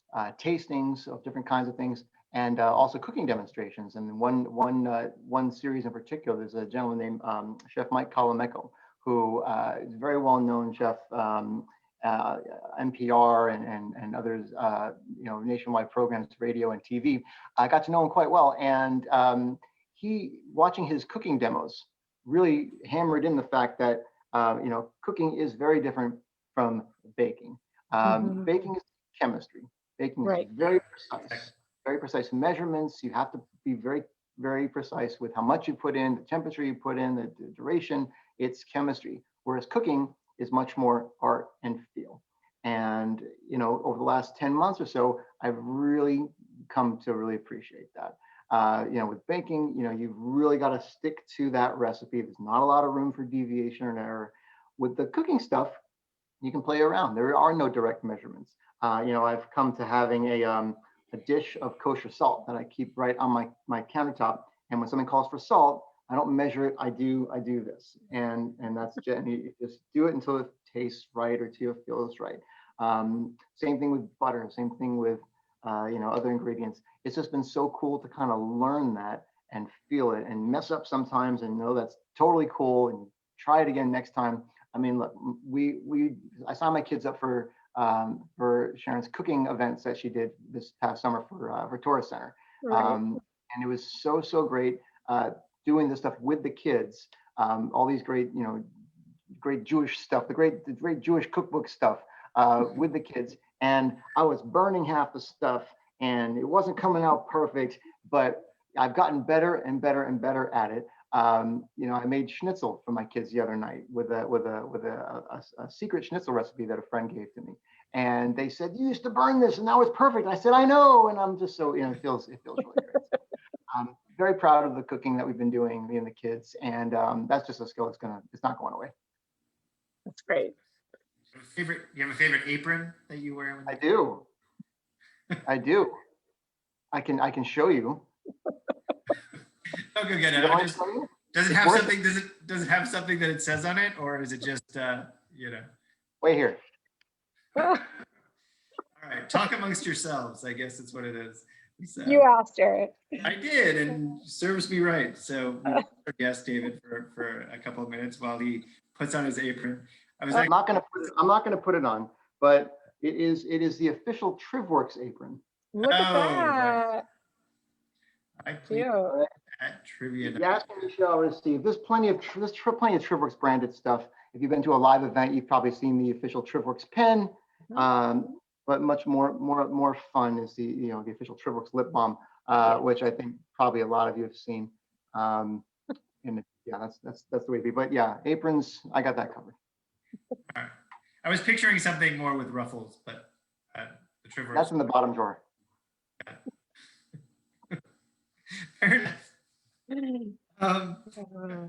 tastings of different kinds of things, and also cooking demonstrations. And one series in particular, there's a gentleman named Chef Mike Colomecco, who is a very well-known chef, NPR and others, nationwide programs, radio and TV. I got to know him quite well, and watching his cooking demos really hammered in the fact that cooking is very different from baking. Baking is chemistry. Baking is very precise measurements. You have to be very, very precise with how much you put in, the temperature you put in, the duration. It's chemistry. Whereas cooking is much more art and feel. And over the last 10 months or so, I've really come to really appreciate that. With baking, you've really got to stick to that recipe. There's not a lot of room for deviation or error. With the cooking stuff, you can play around. There are no direct measurements. I've come to having a dish of kosher salt that I keep right on my countertop. And when something calls for salt, I don't measure it. I do this, and that's just, you just do it until it tastes right or until it feels right. Same thing with butter. Same thing with other ingredients. It's just been so cool to kind of learn that and feel it and mess up sometimes and know that's totally cool and try it again next time. I mean, look, I signed my kids up for Sharon's cooking events that she did this past summer for Torah Center. And it was so great doing this stuff with the kids, all these great Jewish stuff, the great Jewish cookbook stuff with the kids. And I was burning half the stuff and it wasn't coming out perfect, but I've gotten better and better and better at it. I made schnitzel for my kids the other night with a secret schnitzel recipe that a friend gave to me. And they said, "You used to burn this and now it's perfect." I said, "I know." And I'm just so, it feels really great. I'm very proud of the cooking that we've been doing, me and the kids. And that's just a skill it's not going away. That's great. You have a favorite apron that you wear? I do. I can show you. Oh, go get it. Does it have something? Does it have something that it says on it, or is it just Wait here. All right, talk amongst yourselves. I guess that's what it is. So, you asked, Eric. I did, and serves me right. So we our guest David for a couple of minutes while he puts on his apron. I'm not going to put it on, but it is the official TrivWorks apron. Look at that. I played at trivia. You ask and you shall receive. There's plenty of TrivWorks branded stuff. If you've been to a live event, you've probably seen the official TrivWorks pen. But much more fun is the official TrivWorks lip balm, which I think probably a lot of you have seen. And that's the way to be. But yeah, aprons, I got that covered. All right. I was picturing something more with ruffles, but the TrivWorks. That's in the bottom drawer. Fair enough.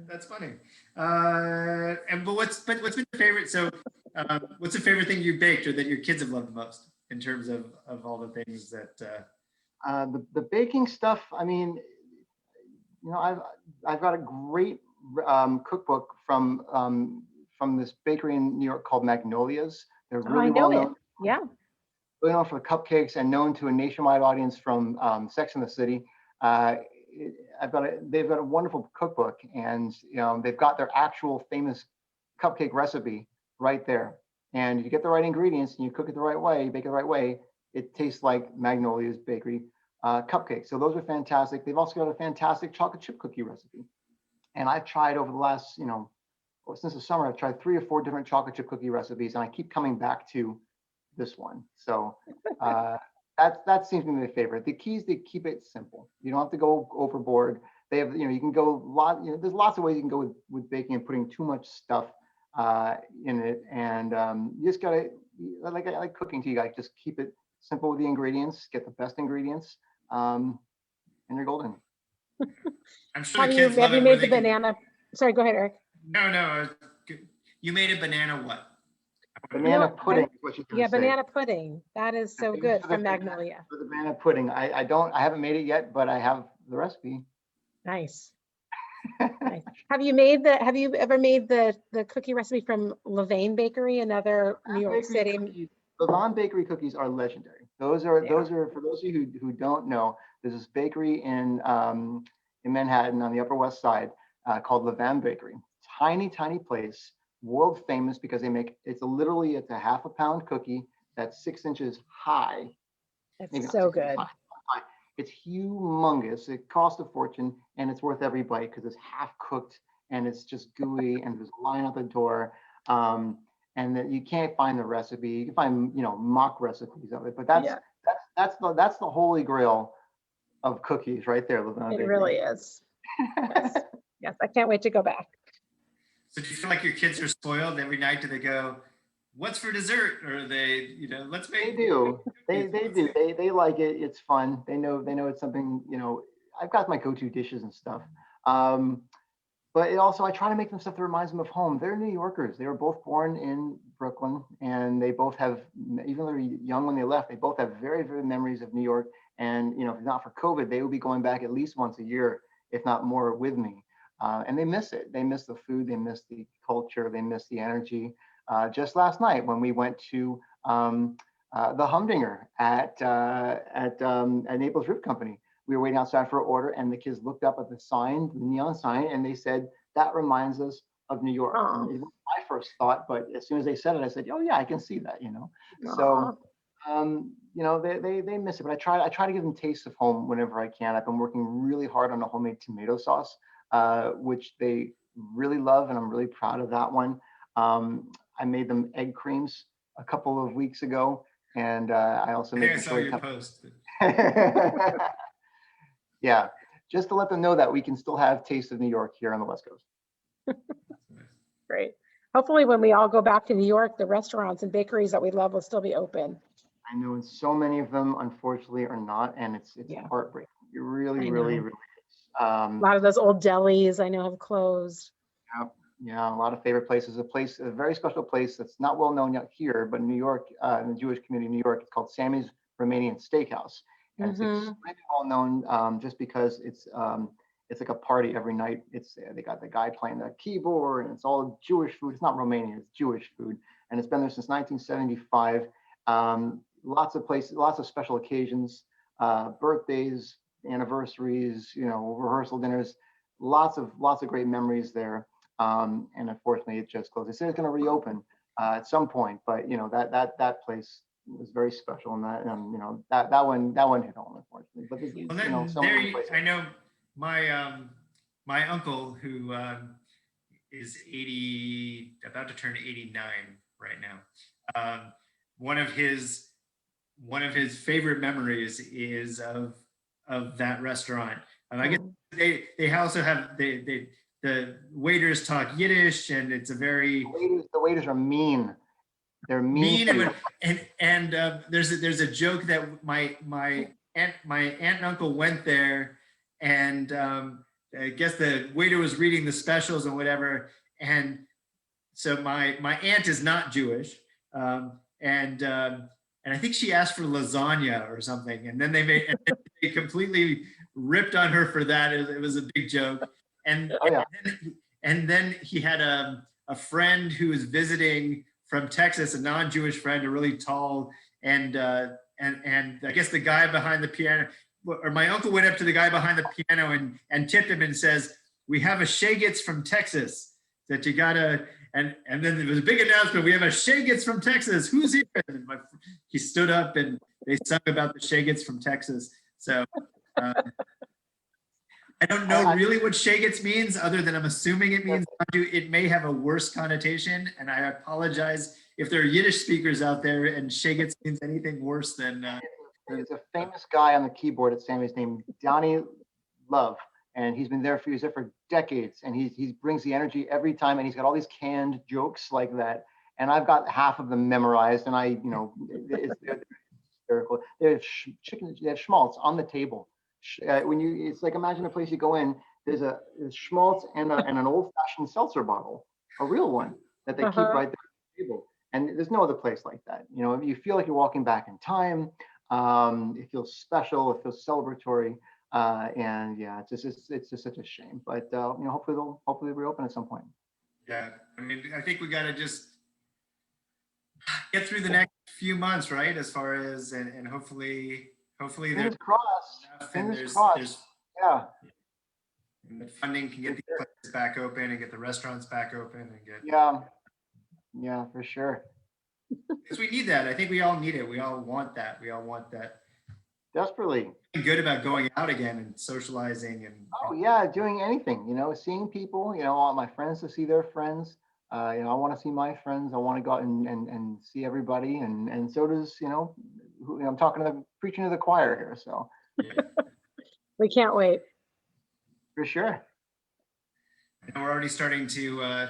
That's funny. But what's been your favorite? So, what's the favorite thing you baked or that your kids have loved the most in terms of all the things that? The baking stuff. I mean, I've got a great cookbook from this bakery in New York called Magnolia's. They're really well known. Yeah. Really known for the cupcakes and known to a nationwide audience from Sex and the City. They've got a wonderful cookbook, and they've got their actual famous cupcake recipe right there. And if you get the right ingredients and you cook it the right way, bake it the right way, it tastes like Magnolia's Bakery cupcakes. So those are fantastic. They've also got a fantastic chocolate chip cookie recipe. And I've tried over the last, since the summer, I've tried 3 or 4 different chocolate chip cookie recipes, and I keep coming back to this one. So that seems to be my favorite. The key is to keep it simple. You don't have to go overboard. They have, you can go there's lots of ways you can go with baking and putting too much stuff in it. And you just gotta, like cooking too, you gotta just keep it simple with the ingredients, get the best ingredients, and you're golden. I'm sure the kids love it. Have you made the banana? Sorry, go ahead, Eric. No. You made a banana what? Banana pudding is what you're Yeah, gonna say. Banana pudding. That is so good from Magnolia. For the banana pudding, I haven't made it yet, but I have the recipe. Nice. Nice. Have you ever made the cookie recipe from Levane Bakery, another New York City? Levane Bakery cookies are legendary. Those are for those of you who don't know, there's this bakery in Manhattan on the Upper West Side called Levane Bakery. Tiny place, world famous because it's a half a pound cookie that's 6 inches high. It's so good. High. It's humongous. It costs a fortune, and it's worth every bite because it's half cooked and it's just gooey, and there's a line at the door. And that you can't find the recipe. You can find mock recipes of it, but that's the holy grail of cookies right there. It really is. Yes, I can't wait to go back. So do you feel like your kids are spoiled every night? Do they go, what's for dessert? Or are they, let's make. They do. They do. They like it. It's fun. They know it's something, I've got my go-to dishes and stuff. But I try to make them stuff that reminds them of home. They're New Yorkers. They were both born in Brooklyn, and they both have, even though they're young when they left, they both have very, very memories of New York. And, if not for COVID, they would be going back at least once a year, if not more, with me. And they miss it. They miss the food. They miss the culture. They miss the energy. Just last night when we went to the Humdinger at Naples Rib Company, we were waiting outside for an order, and the kids looked up at the neon sign, and they said, "That reminds us of New York." And it was my first thought, but as soon as they said it, I said, "Oh yeah, I can see that." So they miss it, but I try to give them tastes of home whenever I can. I've been working really hard on a homemade tomato sauce, which they really love, and I'm really proud of that one. I made them egg creams a couple of weeks ago, and I also made. I saw your post. Yeah, just to let them know that we can still have Taste of New York here on the West Coast. Great. Hopefully when we all go back to New York, the restaurants and bakeries that we love will still be open. I know, and so many of them unfortunately are not, and it's heartbreaking. It really is. A lot of those old delis I know have closed. Yeah, a lot of favorite places. A very special place that's not well known yet here, but in New York, in the Jewish community in New York, it's called Sammy's Romanian Steakhouse. And it's extremely well known just because it's like a party every night. They got the guy playing the keyboard, and it's all Jewish food. It's not Romanian, it's Jewish food, and it's been there since 1975. Lots of places, lots of special occasions, birthdays, anniversaries, rehearsal dinners, lots of great memories there. And unfortunately, it just closed. They said it's going to reopen at some point, but that place was very special, and that one hit home, unfortunately. But I know my uncle, who is 80, about to turn 89 right now. One of his favorite memories is of that restaurant. I guess they also have the waiters talk Yiddish, and it's a very the waiters are mean. They're mean. And there's a joke that my aunt and uncle went there, and I guess the waiter was reading the specials and whatever, and so my aunt is not Jewish, and I think she asked for lasagna or something, and then they completely ripped on her for that. It was a big joke, and then he had a friend who was visiting from Texas, a non-Jewish friend, a really tall, and I guess the guy behind the piano, or my uncle went up to the guy behind the piano and tipped him and says, "We have a shagets from Texas that you gotta," and then there was a big announcement. We have a Shagets from Texas. Who's here? And he stood up and they sung about the Shagets from Texas. So I don't know really what Shagets means, other than I'm assuming it means it may have a worse connotation, and I apologize if there are Yiddish speakers out there and Shagets means anything worse than. There's a famous guy on the keyboard at Sammy's named Donnie Love, and he's been there for decades, and he brings the energy every time, and he's got all these canned jokes like that, and I've got half of them memorized, and they're hysterical. They have chicken, they have schmaltz on the table. It's like, imagine a place you go in, there's schmaltz and an old-fashioned seltzer bottle, a real one that they keep right there on the table. And there's no other place like that. You feel like you're walking back in time. It feels special. It feels celebratory. And yeah, it's just such a shame. But hopefully they'll reopen at some point. Yeah, I mean, I think we got to just get through the next few months, right? As far as and hopefully Fingers crossed. Fingers crossed. Yeah. And the funding can get the places back open and get the restaurants back open and get. Yeah, for sure. Because we need that. I think we all need it. We all want that. We all want that. Desperately. Good about going out again and socializing and. Oh yeah, doing anything. Seeing people. I want my friends to see their friends. I want to see my friends. I want to go out and see everybody, and so does I'm preaching to the choir here. So we can't wait. For sure. And we're already starting to.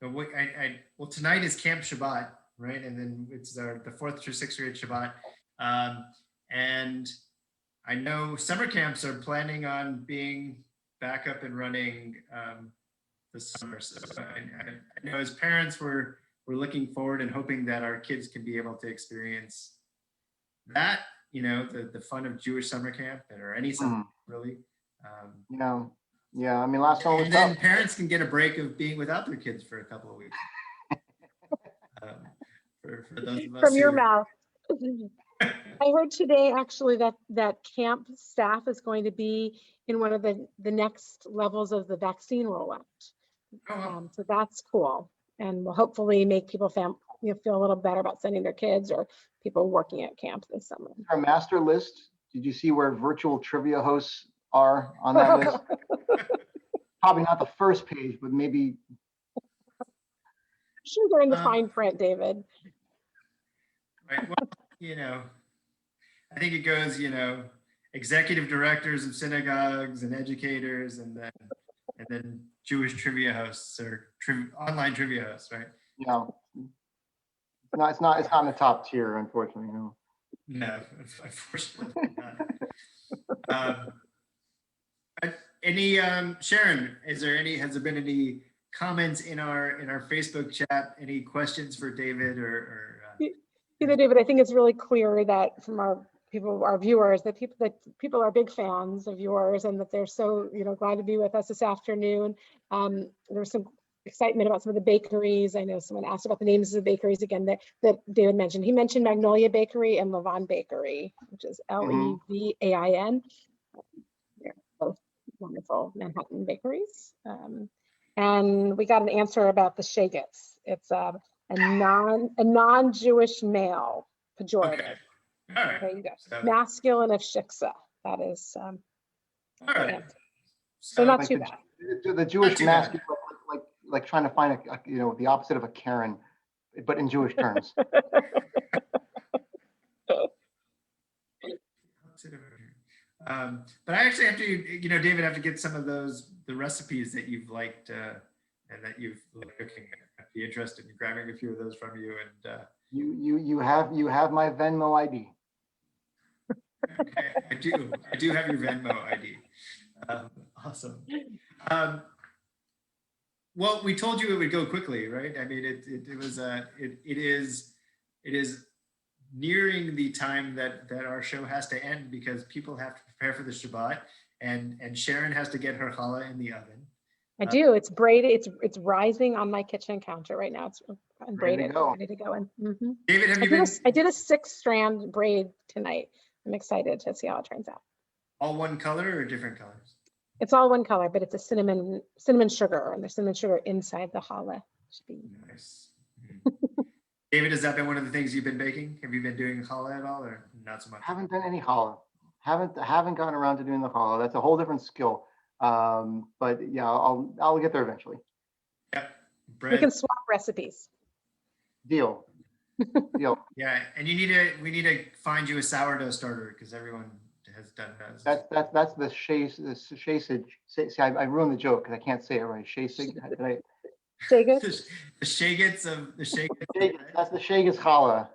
Well, tonight is Camp Shabbat, right? And then it's the 4th through 6th grade Shabbat, and I know summer camps are planning on being back up and running. This summer. So I know as parents, we're looking forward and hoping that our kids can be able to experience that, the fun of Jewish summer camp or any summer really. Yeah. I mean, last summer was and then tough. Parents can get a break of being without their kids for a couple of weeks. For those of us from your mouth. I heard today actually that camp staff is going to be in one of the next levels of the vaccine rollout. Oh, wow. So that's cool, and will hopefully make people feel a little better about sending their kids or people working at camp this summer. Our master list. Did you see where virtual trivia hosts are on that list? Probably not the first page, but maybe. Sure, they're in the fine print, David. Right. Well, I think it goes, executive directors of synagogues and educators, and then Jewish trivia hosts or online trivia hosts, right? It's not in the top tier, unfortunately. No. No, unfortunately not. Sharon, has there been any comments in our Facebook chat? Any questions for David or? David, I think it's really clear that from our viewers, that people are big fans of yours, and that they're so glad to be with us this afternoon. There's some excitement about some of the bakeries. I know someone asked about the names of the bakeries again that David mentioned. He mentioned Magnolia Bakery and Levane Bakery, which is Levain. They're both wonderful Manhattan bakeries. And we got an answer about the Shagets. It's a non-Jewish male pejorative. Okay. All right. There you go. So, masculine of shiksa. That is. All right. So not too bad. The Jewish masculine, like trying to find the opposite of a Karen, but in Jewish terms. But I actually have to, David, have to get some of the recipes that you've liked and that you've liked cooking. I'd be interested in grabbing a few of those from you. And you have my Venmo ID. Okay, I do have your Venmo ID. Awesome. Well, we told you it would go quickly, right? I mean, it is nearing the time that our show has to end because people have to prepare for the Shabbat, and Sharon has to get her challah in the oven. I do. It's braided. It's rising on my kitchen counter right now. It's braided, ready to go in. Mm-hmm. David, I did a 6-strand braid tonight. I'm excited to see how it turns out. All one color or different colors? It's all one color, but it's a cinnamon sugar, and there's cinnamon sugar inside the challah Should be Nice. Mhm. David, has that been one of the things you've been baking? Have you been doing challah at all, or not so much? Haven't done any challah. Haven't gotten around to doing the challah. That's a whole different skill. But yeah, I'll get there eventually. Yeah, we bread. can swap recipes. Deal. Deal. Yeah, and we need to find you a sourdough starter because everyone has done those. That's the shasage. See, I ruined the joke because I can't say it right. Shasig. Shagus? The shagets of the shagets. That's the shagus challah.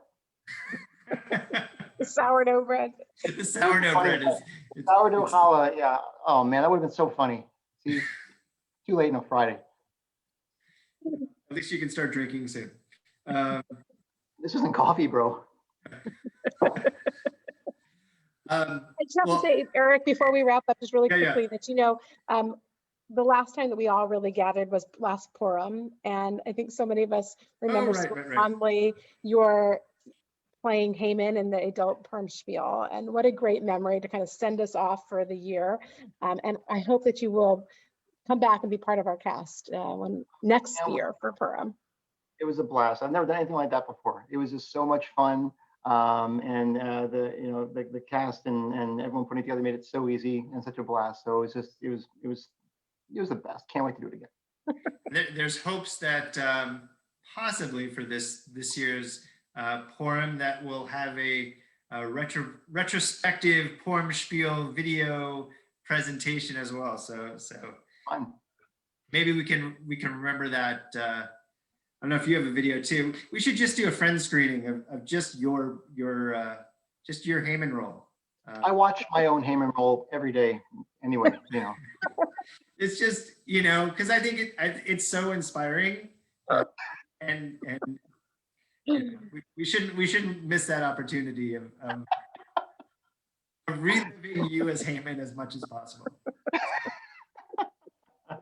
The sourdough bread. The sourdough bread is Sourdough challah. Yeah. Oh man, that would have been so funny. See, too late on a Friday. At least you can start drinking soon. This isn't coffee, bro. I just have to say, Eric, before we wrap up, just really Yeah, quickly, that the last time that we all really gathered was last Purim, and I think so many of us remember so right. fondly your playing Haman in the adult Purim spiel, and what a great memory to kind of send us off for the year. And I hope that you will come back and be part of our cast next year for Purim. It was a blast. I've never done anything like that before. It was just so much fun. And the cast and everyone putting it together made it so easy and such a blast. So it was the best. Can't wait to do it again. There's hopes that possibly for this year's Purim that we'll have a retrospective Purim spiel video presentation as well. So Fun. maybe we can remember that. I don't know if you have a video too. We should just do a friend screening of just your Haman roll. I watch my own Haman roll every day. Anyway, It's just because I think it's so inspiring, and we shouldn't miss that opportunity of reliving you as Haman as much as possible.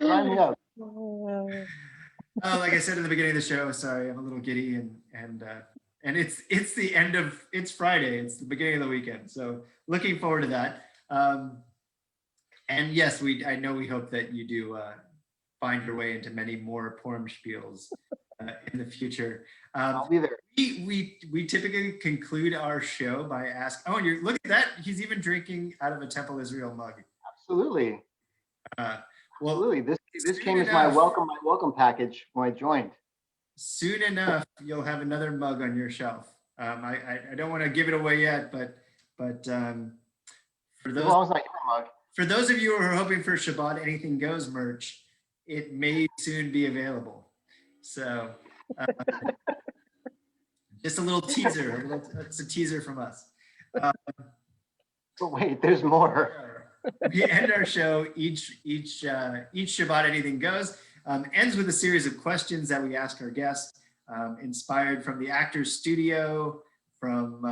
Sign me up. Like I said in the beginning of the show, sorry, I'm a little giddy and it's Friday. It's the beginning of the weekend. So looking forward to that. And yes, I know we hope that you do find your way into many more Purim spiels in the future. I'll be there. We typically conclude our show by asking, and look at that. He's even drinking out of a Temple Israel mug. Absolutely. Well, absolutely. This came as my welcome package when I joined. Soon enough, you'll have another mug on your shelf. I don't want to give it away yet, but for those, as long as not your mug. For those of you who are hoping for Shabbat Anything Goes merch, it may soon be available. So just a little teaser. It's a teaser from us. But wait, there's more. We end our show each Shabbat Anything Goes ends with a series of questions that we ask our guests, inspired from the Actors Studio, from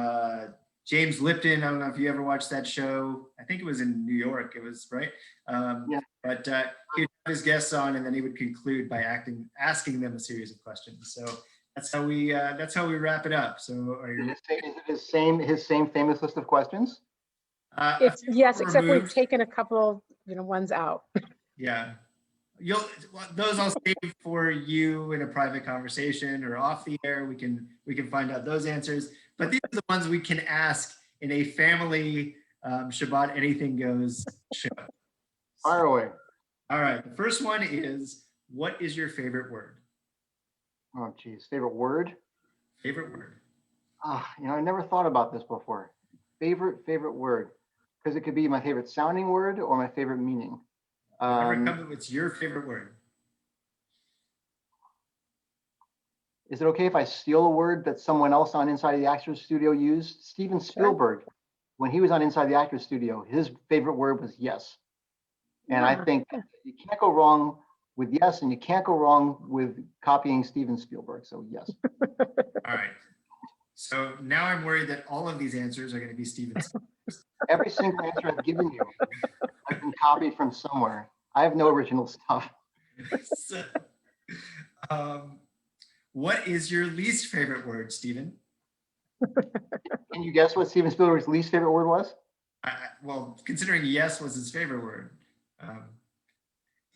James Lipton. I don't know if you ever watched that show. I think it was in New York. It was right. Yeah. But he would have his guests on, and then he would conclude by asking them a series of questions. So that's how we wrap it up. So are you? Is it his same famous list of questions? Yes, except we've taken a couple, ones out. Yeah, those I'll save for you in a private conversation or off the air. We can find out those answers. But these are the ones we can ask in a family Shabbat Anything Goes show. Fire away. All right. The first one is, what is your favorite word? Oh, geez. Favorite word? Favorite word. I never thought about this before. Favorite word. Because it could be my favorite sounding word or my favorite meaning. It's your favorite word. Is it okay if I steal a word that someone else on Inside the Actors Studio used? Steven Spielberg, when he was on Inside the Actors Studio, his favorite word was yes. And I think you can't go wrong with yes, and you can't go wrong with copying Steven Spielberg. So yes. All right. So now I'm worried that all of these answers are going to be Steven Spielberg. Every single answer I've given you, I've been copied from somewhere. I have no original stuff. So, what is your least favorite word, Steven? Can you guess what Steven Spielberg's least favorite word was? Well, considering yes was his favorite word,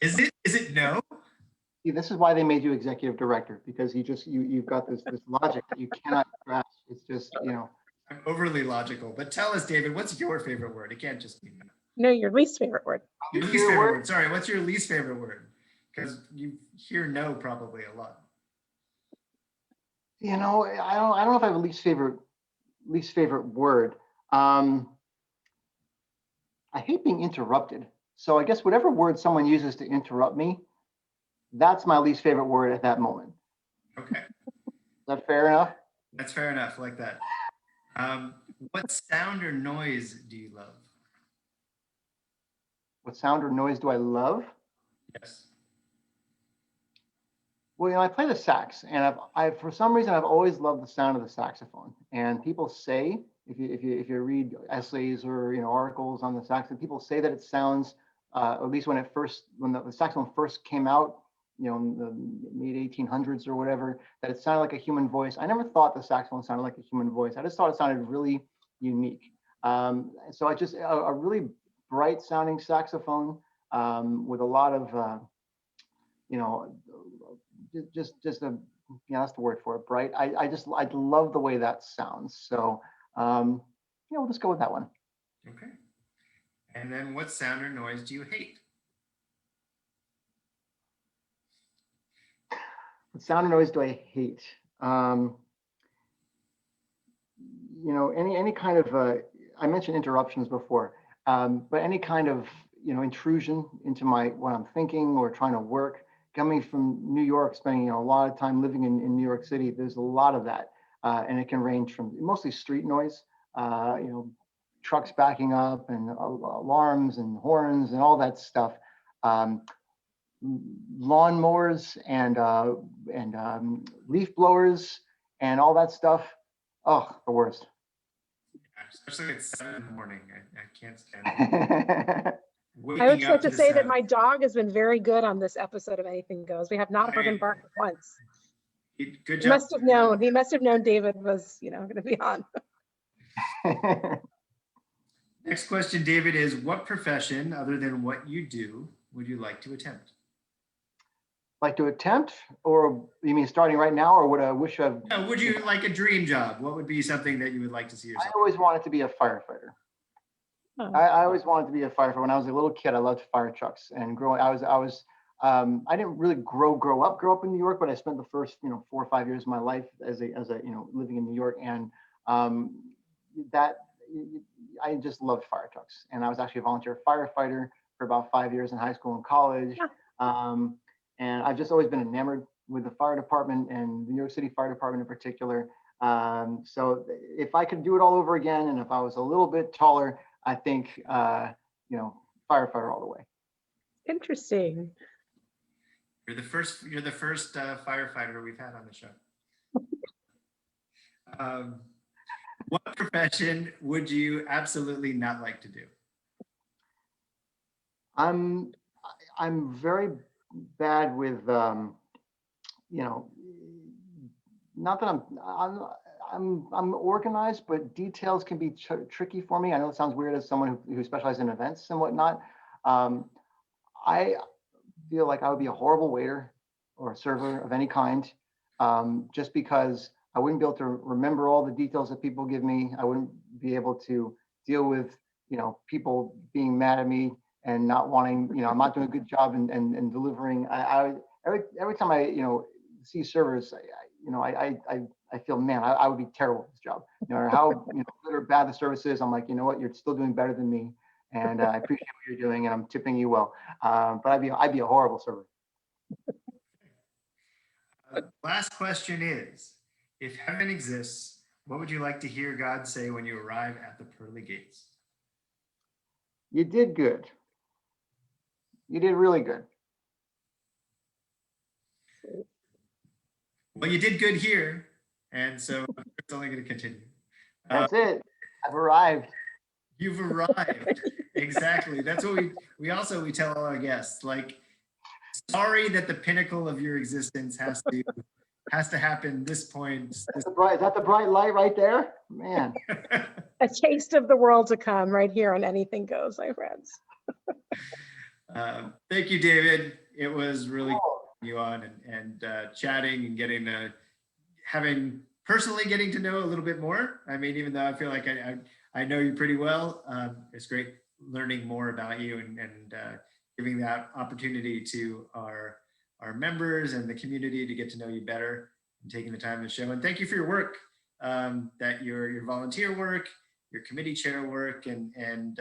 is it no? See, this is why they made you executive director, because you've got this logic that you cannot grasp. It's just, I'm overly logical, but tell us, David, what's your favorite word? It can't just be no. No, your least favorite word. Your least favorite word. Sorry, what's your least favorite word? Because you hear no probably a lot. I don't know if I have a least favorite word. I hate being interrupted. So I guess whatever word someone uses to interrupt me, that's my least favorite word at that moment. Okay. Is that fair enough? That's fair enough, like that. What sound or noise do you love? What sound or noise do I love? Yes. Well, I play the sax, and I've for some reason I've always loved the sound of the saxophone. And people say, if you read essays or articles on the saxophone, people say that it sounds, at least when the saxophone first came out, in the mid 1800s or whatever, that it sounded like a human voice. I never thought the saxophone sounded like a human voice. I just thought it sounded really unique. So I just a really bright sounding saxophone with a lot of just a that's the word for it, bright. I love the way that sounds. So we'll just go with that one. Okay. And then what sound or noise do you hate? What sound or noise do I hate? Any kind of I mentioned interruptions before, but any kind of intrusion into what I'm thinking or trying to work. Coming from New York, spending a lot of time living in New York City, there's a lot of that, and it can range from mostly street noise, trucks backing up and alarms and horns and all that stuff, lawnmowers and leaf blowers and all that stuff. Oh, the worst. Especially at 7 in the morning, I can't stand it. I would like to say that my dog has been very good on this episode of Anything Goes. We have not heard him bark once. Good job. He must have known David was, going to be on. Next question, David, is what profession other than what you do would you like to attempt? Like to attempt, or you mean starting right now, or would I wish I've? No, would you like a dream job? What would be something that you would like to see yourself? I always wanted to be a firefighter. Oh. I always wanted to be a firefighter. When I was a little kid, I loved fire trucks. And I didn't really grow up in New York, but I spent the first 4 or 5 years of my life as a living in New York, and that I just loved fire trucks. And I was actually a volunteer firefighter for about 5 years in high school and college. And I've just always been enamored with the fire department and the New York City Fire Department in particular. So if I could do it all over again, and if I was a little bit taller, I think, firefighter all the way. Interesting. You're the first firefighter we've had on the show. What profession would you absolutely not like to do? I'm very bad with, not that I'm organized, but details can be tricky for me. I know it sounds weird as someone who specializes in events and whatnot. I feel like I would be a horrible waiter or a server of any kind, just because I wouldn't be able to remember all the details that people give me. I wouldn't be able to deal with, people being mad at me and not wanting, I'm not doing a good job and delivering. Every time I, see servers, I feel, man, I would be terrible at this job. No matter how good or bad the service is, I'm like, you know what, you're still doing better than me, and I appreciate what you're doing, and I'm tipping you well. But I'd be a horrible server. Last question is, if heaven exists, what would you like to hear God say when you arrive at the pearly gates? You did good. You did really good. Well, you did good here, and so it's only going to continue. That's it. I've arrived. You've arrived. Exactly. That's what we tell all our guests. Like, sorry that the pinnacle of your existence has to happen this point. Is that the bright light right there? Man. A taste of the world to come right here on Anything Goes, my friends. Thank you, David. It was really you on and chatting and getting to know a little bit more. I mean, even though I feel like I know you pretty well, it's great learning more about you and giving that opportunity to our members and the community to get to know you better and taking the time to show. And thank you for your work, that your volunteer work, your committee chair work, and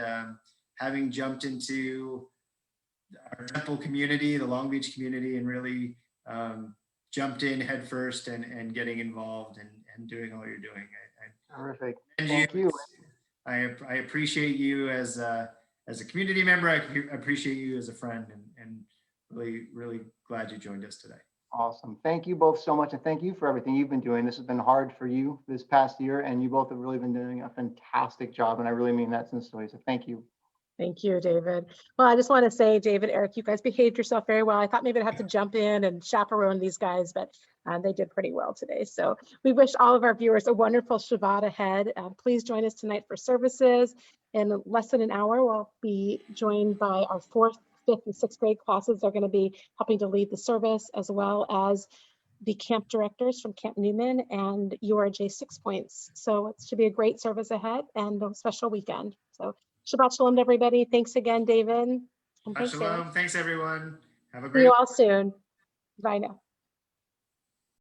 having jumped into our Temple community, the Long Beach community, and really jumped in head first and getting involved and doing all you're doing. Terrific. And Thank you. I appreciate you as a community member. I appreciate you as a friend, and really glad you joined us today. Awesome. Thank you both so much. And thank you for everything you've been doing. This has been hard for you this past year, and you both have really been doing a fantastic job. And I really mean that sincerely. So thank you. Thank you, David. Well, I just want to say, David, Eric, you guys behaved yourself very well. I thought maybe I'd have to jump in and chaperone these guys, but they did pretty well today. So we wish all of our viewers a wonderful Shabbat ahead. Please join us tonight for services. In less than an hour, we'll be joined by our 4th, 5th, and 6th grade classes. They're going to be helping to lead the service, as well as the camp directors from Camp Newman and URJ 6 Points. So it should be a great service ahead and a special weekend. So Shabbat Shalom to everybody. Thanks again, David. And Shabbat Shalom. Thanks, everyone. Have a see great you all soon. Bye now.